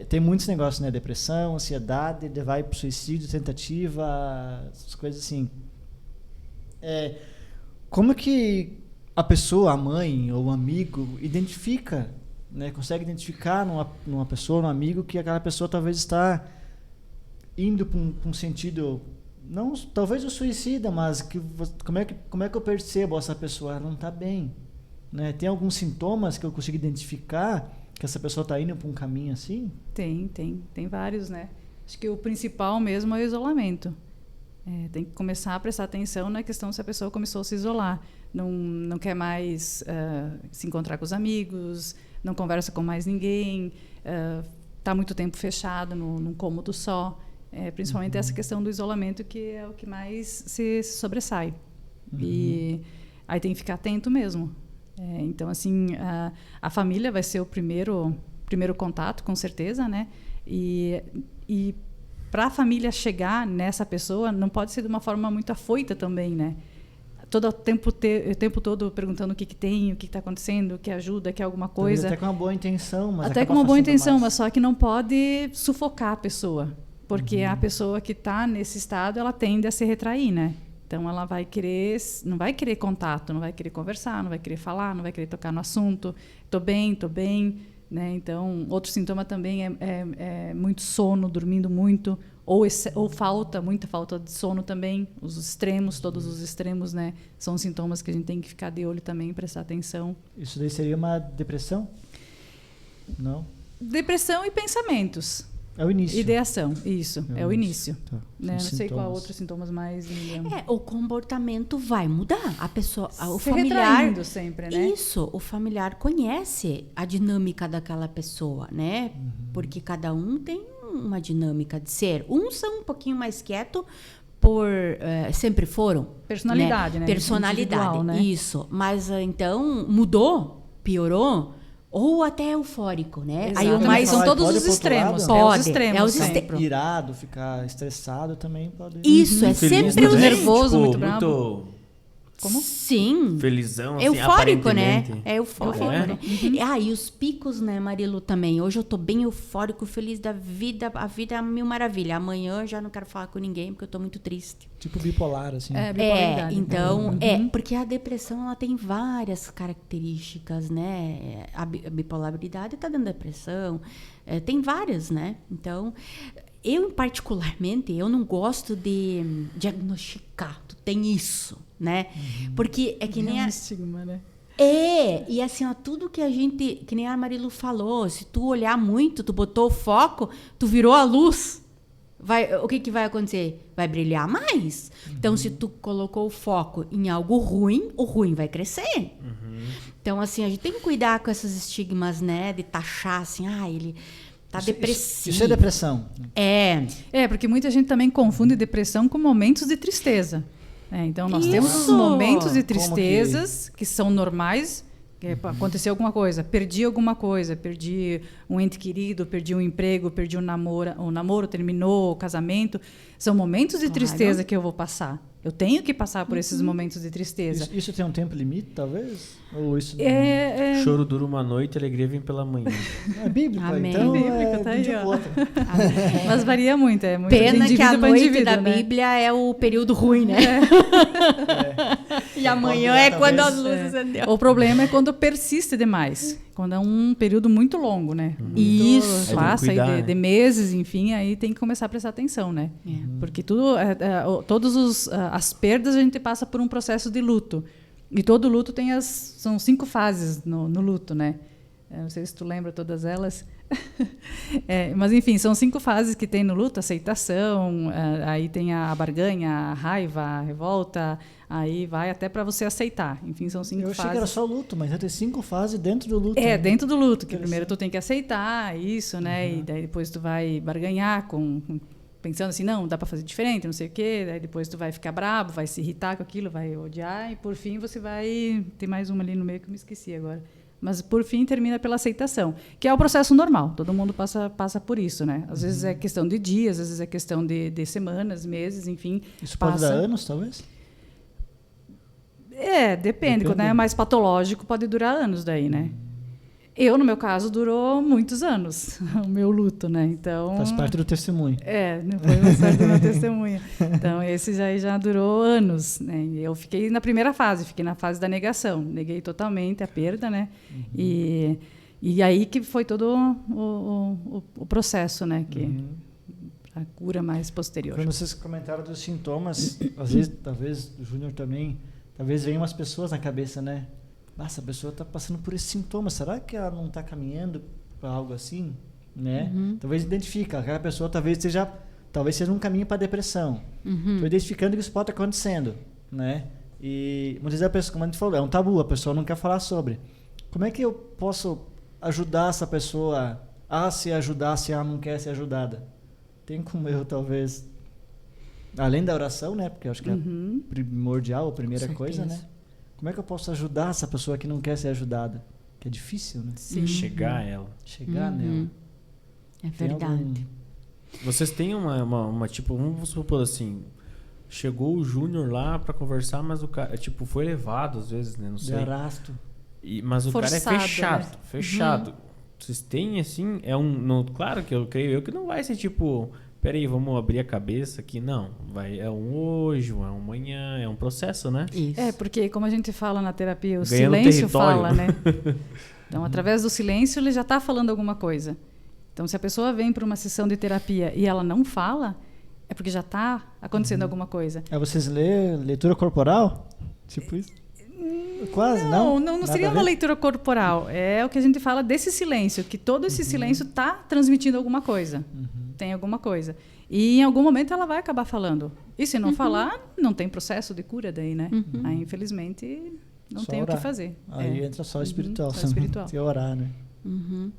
tem muitos negócios, né? Depressão, ansiedade, vai pro suicídio, tentativa, essas coisas assim. Como que a pessoa, a mãe ou o amigo, identifica, né? Consegue identificar numa pessoa, num amigo, que aquela pessoa talvez está indo para um sentido, não talvez o suicida, mas como é que eu percebo essa pessoa? Ela não está bem, né? Tem alguns sintomas que eu consigo identificar que essa pessoa está indo para um caminho assim? Tem vários, né? Acho que o principal mesmo é o isolamento. Tem que começar a prestar atenção na questão se a pessoa começou a se isolar. Não quer mais se encontrar com os amigos, não conversa com mais ninguém, está muito tempo fechado num cômodo só. Principalmente essa questão do isolamento, que é o que mais se sobressai. E aí tem que ficar atento mesmo. Então, assim, a família vai ser o primeiro contato, com certeza, né? E para a família chegar nessa pessoa, não pode ser de uma forma muito afoita também, né? O tempo todo perguntando o que tem, o que está acontecendo, que ajuda, que alguma coisa. Até com uma boa intenção, mas até com uma boa intenção, mas só que não pode sufocar a pessoa, porque a pessoa que está nesse estado, ela tende a se retrair, né? Então ela não vai querer contato, não vai querer conversar, não vai querer falar, não vai querer tocar no assunto. Tô bem, né? Então outro sintoma também é muito sono, dormindo muito, ou muita falta de sono também. Todos os extremos, né? São sintomas que a gente tem que ficar de olho também, prestar atenção. Isso daí seria uma depressão? Não? Depressão e pensamentos. É o início. Ideação, isso, é o início. Tá. Né? Não sei Sintomas. qual outros sintomas mais. O comportamento vai mudar. A pessoa, o Se familiar, retraindo sempre, né? Isso, o familiar conhece a dinâmica daquela pessoa, né? Porque cada um tem uma dinâmica de ser. Uns são um pouquinho mais quietos, sempre foram. Personalidade, né? Personalidade, né? isso. Mas então mudou, piorou, ou até eufórico, né? Exato. Aí o mais São todos pode os ir pro outro extremos. lado? É os Pode, extremos. é os sempre. extremos. Irado, ficar estressado também pode. Isso, é Feliz sempre o também, nervoso, tipo, muito bravo. Como? Sim. Felizão, assim, Eufórico, né? aparentemente. É eufórico, É? né? E os picos, né, Marilu, também. Hoje eu tô bem eufórico, feliz da vida. A vida é mil maravilha. Amanhã eu já não quero falar com ninguém, porque eu tô muito triste. Tipo bipolar, assim. Bipolaridade. Então, porque a depressão, ela tem várias características, né? A bipolaridade tá dando depressão. Tem várias, né? Então, eu, particularmente, eu não gosto de diagnosticar. Tu tem isso, né? Porque é que nem É um estigma, né? e assim, ó, tudo que a gente, que nem a Marilu falou, se tu olhar muito, tu botou o foco, tu virou a luz, o que vai acontecer? Vai brilhar mais. Então, se tu colocou o foco em algo ruim, o ruim vai crescer. Então, assim, a gente tem que cuidar com esses estigmas, né, de taxar, assim, ele tá depressivo. Isso é depressão. Porque muita gente também confunde depressão com momentos de tristeza. Então, nós temos os momentos de tristezas que são normais. Aconteceu alguma coisa, perdi alguma coisa, perdi um ente querido, perdi um emprego, perdi o namoro terminou, o casamento. São momentos de tristeza que eu vou passar. Eu tenho que passar por esses momentos de tristeza. Isso tem um tempo limite, talvez? Ou isso Choro dura uma noite, alegria vem pela manhã. é bíblico, Amém. então Bíblico, tá de um aí, dia ó. pro outro. Mas varia muito, é muito Pena de que a indivíduo pra noite indivíduo, da né? Bíblia é o período ruim, né? E amanhã é quando as luzes acendeu. O problema é quando persiste demais. Quando é um período muito longo, né? Isso. Passa Aí tem que cuidar, de meses, enfim, aí tem que começar a prestar atenção, né? Porque todas as perdas a gente passa por um processo de luto. E todo luto são 5 fases no luto, né? Eu não sei se tu lembra todas elas. Mas, enfim, são 5 fases que tem no luto. Aceitação, aí tem a barganha, a raiva, a revolta, aí vai até para você aceitar. Enfim, são 5 fases. Eu achei que era só luto, mas já tem 5 fases dentro do luto. Dentro do luto, que primeiro tu tem que aceitar isso, né? E daí depois tu vai barganhar pensando assim, não, dá para fazer diferente, não sei o quê. Daí depois tu vai ficar bravo, vai se irritar com aquilo, vai odiar. E, por fim, você vai... Tem mais uma ali no meio que eu me esqueci agora. Mas, por fim, termina pela aceitação, que é o processo normal. Todo mundo passa por isso, né? Às vezes é questão de dias, às vezes é questão de semanas, meses, enfim. Isso pode dar anos, talvez? Depende. Quando é mais patológico, pode durar anos daí, né? Eu, no meu caso, durou muitos anos, o meu luto, né? Então... Faz parte do testemunho. Foi parte do meu testemunho. Então, esse já durou anos, né? Eu fiquei na primeira fase, fiquei na fase da negação. Neguei totalmente a perda, né? E aí que foi todo o processo, né? A cura mais posterior. Quando vocês comentaram dos sintomas, às vezes, talvez, o Júnior também, talvez venham umas pessoas na cabeça, né? Nossa, a pessoa está passando por esse sintoma. Será que ela não está caminhando para algo assim? Né? Talvez identifique. Aquela pessoa talvez seja um caminho para a depressão. Estou identificando que isso pode estar acontecendo. Né? E muitas vezes a pessoa, como a gente falou, é um tabu, a pessoa não quer falar sobre. Como é que eu posso ajudar essa pessoa a se ajudar se ela não quer ser ajudada? Tem como eu, talvez, além da oração, né? Porque eu acho que é primordial, a primeira coisa, né? Como é que eu posso ajudar essa pessoa que não quer ser ajudada? Que é difícil, né? Sim. Chegar a ela. Chegar nela. É verdade. Vocês têm uma tipo, vamos supor assim, chegou o Júnior lá pra conversar, mas o cara, tipo, foi levado às vezes, né? Não sei. De arrasto. Mas o Forçado, cara é fechado, né? fechado. Vocês têm, assim, claro que eu creio eu que não vai ser tipo... Peraí, vamos abrir a cabeça aqui. Não, é um hoje, é um amanhã, é um processo, né? Isso. Porque como a gente fala na terapia, o Ganhando silêncio território. fala, né? Então, através do silêncio, ele já está falando alguma coisa. Então, se a pessoa vem para uma sessão de terapia e ela não fala, é porque já está acontecendo alguma coisa. Vocês lê leitura corporal? Tipo isso? Quase, não seria uma leitura corporal. É o que a gente fala desse silêncio, que todo esse silêncio está transmitindo alguma coisa. Tem alguma coisa. E em algum momento ela vai acabar falando. E se não falar, não tem processo de cura daí, né? Aí, infelizmente, não Só tem orar. o que fazer. Aí entra só o espiritual. Só espiritual. Tem que orar, né? Uhum.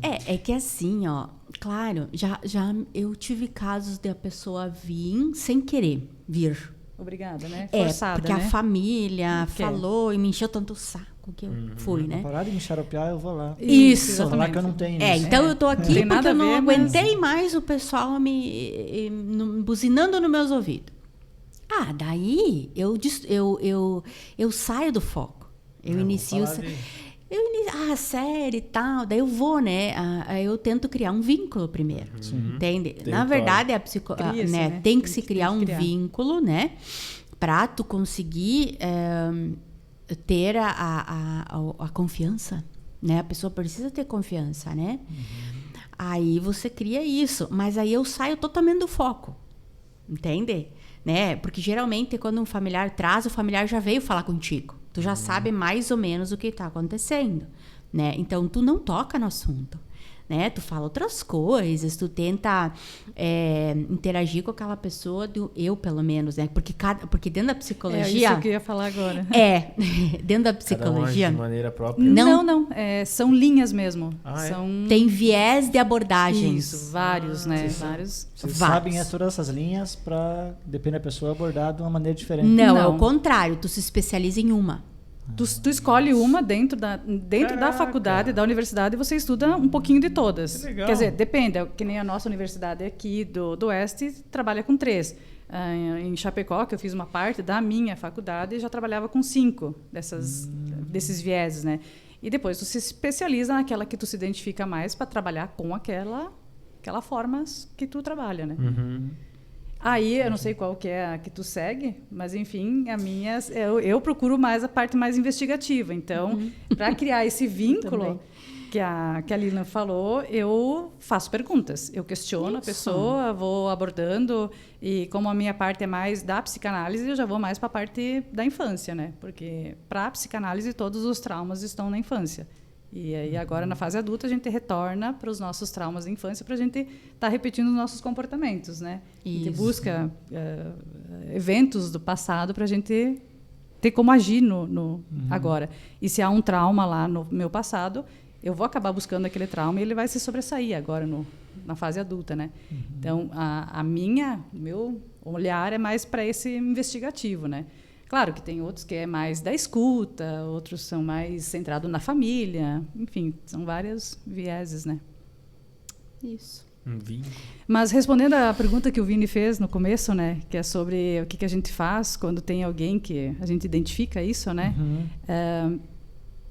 É que assim, ó, claro, já eu tive casos de a pessoa vir sem querer vir. Obrigada, né? Forçada, porque né? a família falou e me encheu tanto o saco que eu fui, né? Parar de me xaropear, eu vou lá. Isso. Falar que eu não tenho isso. Então eu tô aqui Tem porque nada eu a não ver, aguentei mais o pessoal buzinando nos meus ouvidos. Daí eu saio do foco. Eu inicio... série e tal. Daí eu vou, né? Eu tento criar um vínculo primeiro. Entende? Na verdade, tem que se criar um vínculo, né? Pra tu conseguir ter a confiança, né? A pessoa precisa ter confiança, né? Aí você cria isso. Mas aí eu saio totalmente do foco. Entende? Né? Porque geralmente quando um familiar traz, o familiar já veio falar contigo. Tu já sabe mais ou menos o que está acontecendo, né? Então, tu não toca no assunto, né? Tu fala outras coisas, tu tenta interagir com aquela pessoa, eu pelo menos, né? Porque dentro da psicologia... É isso que eu ia falar agora. Dentro da psicologia... Cada um age de maneira própria. Não. São linhas mesmo. Tem viés de abordagens. Isso, vários, né? Vários. Vocês sabem todas essas linhas para, depende da pessoa, abordar de uma maneira diferente. Não, é o contrário. Tu se especializa em uma. Tu escolhe uma dentro da faculdade, da universidade, e você estuda um pouquinho de todas. Que legal. Quer dizer, depende. Que nem a nossa universidade aqui do Oeste trabalha com 3. Em Chapecó, que eu fiz uma parte da minha faculdade, já trabalhava com 5 desses vieses, né? E depois tu se especializa naquela que tu se identifica mais para trabalhar com aquela forma que tu trabalha, né? Aí, eu não sei qual que é a que tu segue, mas, enfim, a minha... Eu procuro mais a parte mais investigativa. Então, para criar esse vínculo que a Lilian falou, eu faço perguntas. Eu questiono a pessoa, vou abordando. E como a minha parte é mais da psicanálise, eu já vou mais para a parte da infância, né? Porque, para a psicanálise, todos os traumas estão na infância. E aí, agora, na fase adulta, a gente retorna para os nossos traumas da infância para a gente estar repetindo os nossos comportamentos, né? A gente busca eventos do passado para a gente ter como agir no agora. E se há um trauma lá no meu passado, eu vou acabar buscando aquele trauma e ele vai se sobressair agora na fase adulta, né? Então, o meu olhar é mais para esse investigativo, né? Claro que tem outros que é mais da escuta, outros são mais centrados na família. Enfim, são vários vieses, né? Isso. Mas respondendo à pergunta que o Vini fez no começo, né? Que é sobre o que a gente faz quando tem alguém que a gente identifica isso, né?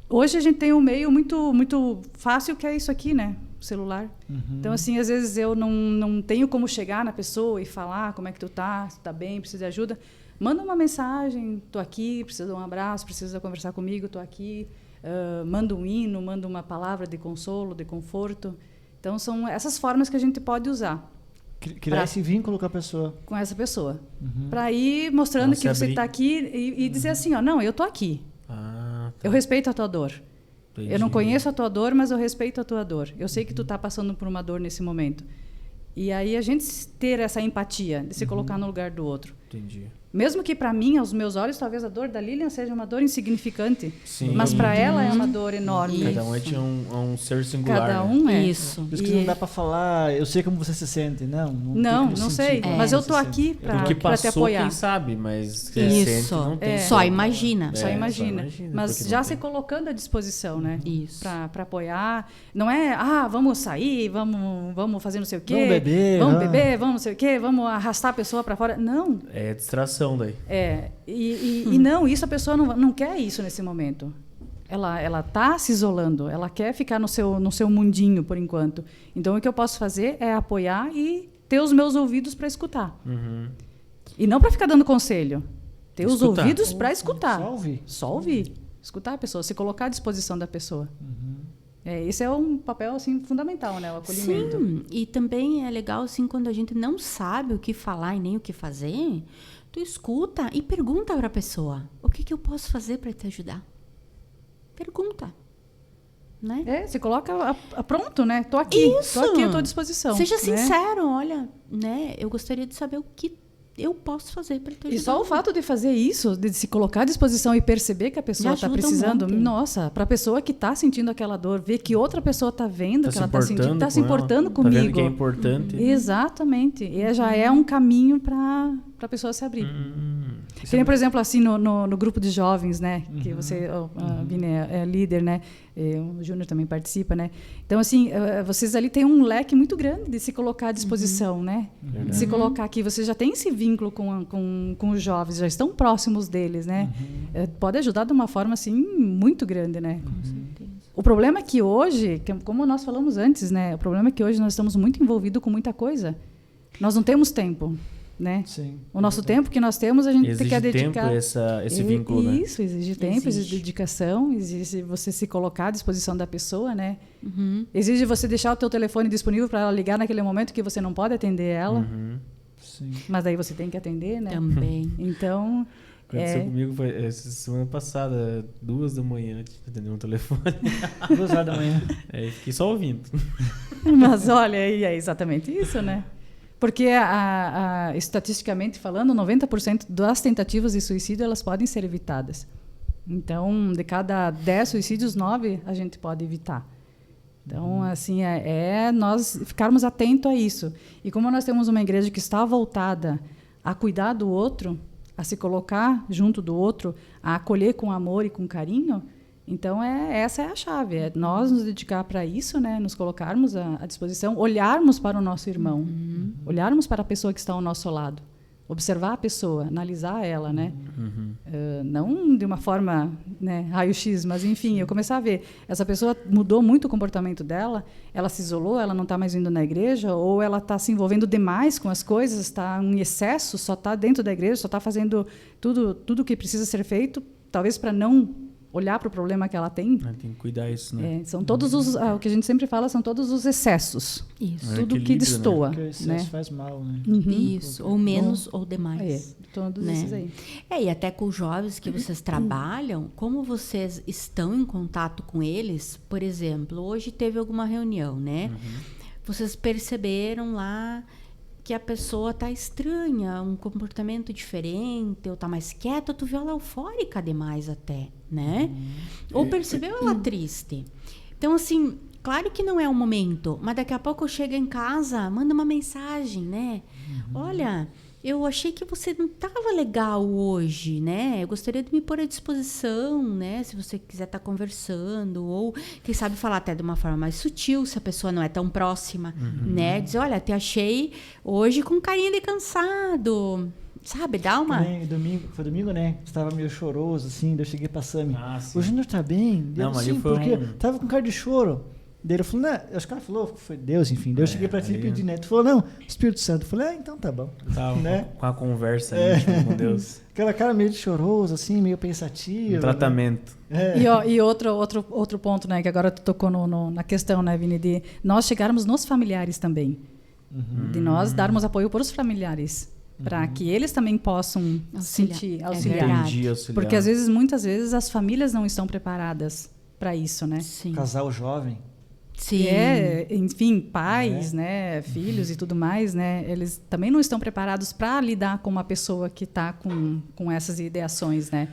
Hoje a gente tem um meio muito, muito fácil que é isso aqui, né? O celular. Então, assim, às vezes eu não tenho como chegar na pessoa e falar como é que tu tá, se tá bem, precisa de ajuda. Manda uma mensagem, tô aqui, precisa de um abraço, precisa conversar comigo, tô aqui. Manda um hino, manda uma palavra de consolo, de conforto. Então, são essas formas que a gente pode usar. Criar esse vínculo com a pessoa. Com essa pessoa. Para ir mostrando que você está aqui e dizer assim, não, eu tô aqui. Eu respeito a tua dor. Entendi. Eu não conheço a tua dor, mas eu respeito a tua dor. Eu sei que tu está passando por uma dor nesse momento. E aí a gente ter essa empatia, de se colocar no lugar do outro. Entendi. Mesmo que para mim, aos meus olhos, talvez a dor da Lilian seja uma dor insignificante. Sim. Mas para ela é uma dor enorme. Cada um é um ser singular. Cada um né? é. Isso. Por isso que não dá para falar, eu sei como você se sente. Não sei. Mas eu tô aqui para te apoiar. Quem sabe, mas isso. Não tem Só imagina. Só imagina. Mas já se colocando à disposição, né? Isso. Para apoiar. Não é, vamos sair, vamos fazer não sei o quê. Vamos beber, vamos não sei o quê, vamos arrastar a pessoa para fora. Não. É distração daí. E não, isso a pessoa não quer isso nesse momento. Ela tá se isolando, ela quer ficar no seu mundinho por enquanto. Então o que eu posso fazer é apoiar e ter os meus ouvidos para escutar. E não para ficar dando conselho. Ter os ouvidos para escutar. Só ouvir. Escutar a pessoa, se colocar à disposição da pessoa. Esse é um papel assim fundamental, né, o acolhimento. Sim, e também é legal assim quando a gente não sabe o que falar e nem o que fazer, tu escuta e pergunta para a pessoa: o que eu posso fazer para te ajudar? Pergunta, né? Se coloca pronto, né? Tô aqui, Isso. tô aqui à tua disposição. Seja né? sincero, olha, né? Eu gostaria de saber o que eu posso fazer para te ajudar. E só o fato de fazer isso, de se colocar à disposição e perceber que a pessoa está precisando, nossa, para a pessoa que está sentindo aquela dor, ver que outra pessoa está vendo que ela está sentindo, está se importando comigo. Tá vendo que é importante. Exatamente. E já é um caminho para a pessoa se abrir. Que nem, por exemplo, assim, no grupo de jovens, né? Que você, a Vini é líder, né? O Júnior também participa, né? Então, assim, vocês ali têm um leque muito grande de se colocar à disposição, né? De se colocar aqui. Você já tem esse vínculo com os jovens, já estão próximos deles, né? Pode ajudar de uma forma, assim, muito grande, né? Com certeza. O problema é que hoje, como nós falamos antes, né? O problema é que hoje nós estamos muito envolvidos com muita coisa. Nós não temos tempo. Né? Sim, o nosso tempo que nós temos, a gente quer dedicar. Exige tempo esse vínculo, né? Isso, exige tempo, exige dedicação, exige você se colocar à disposição da pessoa, né? Exige você deixar o teu telefone disponível para ela ligar naquele momento que você não pode atender ela. Sim. Mas daí você tem que atender, né? Também. Então... Aconteceu comigo foi semana passada, 2 da manhã, atender um telefone. 2 horas da manhã. Fiquei só ouvindo. Mas olha, é exatamente isso, né? Porque, estatisticamente falando, 90% das tentativas de suicídio elas podem ser evitadas. Então, de cada 10 suicídios, 9 a gente pode evitar. Então, assim, nós ficarmos atentos a isso. E como nós temos uma igreja que está voltada a cuidar do outro, a se colocar junto do outro, a acolher com amor e com carinho, então essa é a chave, é nós nos dedicar para isso, né? Nos colocarmos à disposição, olharmos para o nosso irmão, olharmos para a pessoa que está ao nosso lado, observar a pessoa, analisar ela, né? Não de uma forma, né, raio-x, mas enfim, eu começar a ver, essa pessoa mudou muito o comportamento dela, ela se isolou, ela não está mais indo na igreja, ou ela está se envolvendo demais com as coisas, está em excesso, só está dentro da igreja, só está fazendo tudo o que precisa ser feito, talvez para não olhar para o problema que ela tem. Tem que cuidar isso, né? São todos o que a gente sempre fala são todos os excessos. Isso. Tudo que destoa. Né? Porque o excesso faz mal, né? Isso, ou menos ou demais. Todos né? esses aí. E até com os jovens que vocês trabalham, como vocês estão em contato com eles, por exemplo, hoje teve alguma reunião, né? Vocês perceberam lá que a pessoa tá estranha, um comportamento diferente, ou tá mais quieta, ou tu viu ela eufórica demais até, né? Ou percebeu ela triste. Então, assim, claro que não é o momento, mas daqui a pouco eu chego em casa, manda uma mensagem, né? Olha, eu achei que você não estava legal hoje, né? Eu gostaria de me pôr à disposição, né? Se você quiser estar conversando, ou quem sabe falar até de uma forma mais sutil, se a pessoa não é tão próxima, né? Dizer, olha, te achei hoje com carinha de cansado, sabe? Dá uma... Foi domingo, né? Você estava meio choroso, assim, daí eu cheguei pra Sami. Sim. O Júnior tá bem? Não, mas ali foi porque tava com cara de choro. Daí ele falou, não, acho que ela falou, foi Deus, enfim. Daí eu cheguei pra ti e pedi, né? Tu falou, não, Espírito Santo. Eu falei, então tá bom. Tava né? com a conversa com Deus. Aquela cara meio de choroso, assim, meio pensativo. Um tratamento. Né? E outro ponto, né? Que agora tu tocou na questão, né, Vini? De nós chegarmos nos familiares também. De nós darmos apoio para os familiares. Para que eles também possam sentir, auxiliar. Porque muitas vezes, as famílias não estão preparadas para isso, né? Sim. Casal jovem. Sim. Enfim, pais, né, filhos e tudo mais, né, eles também não estão preparados para lidar com uma pessoa que está com essas ideações, né?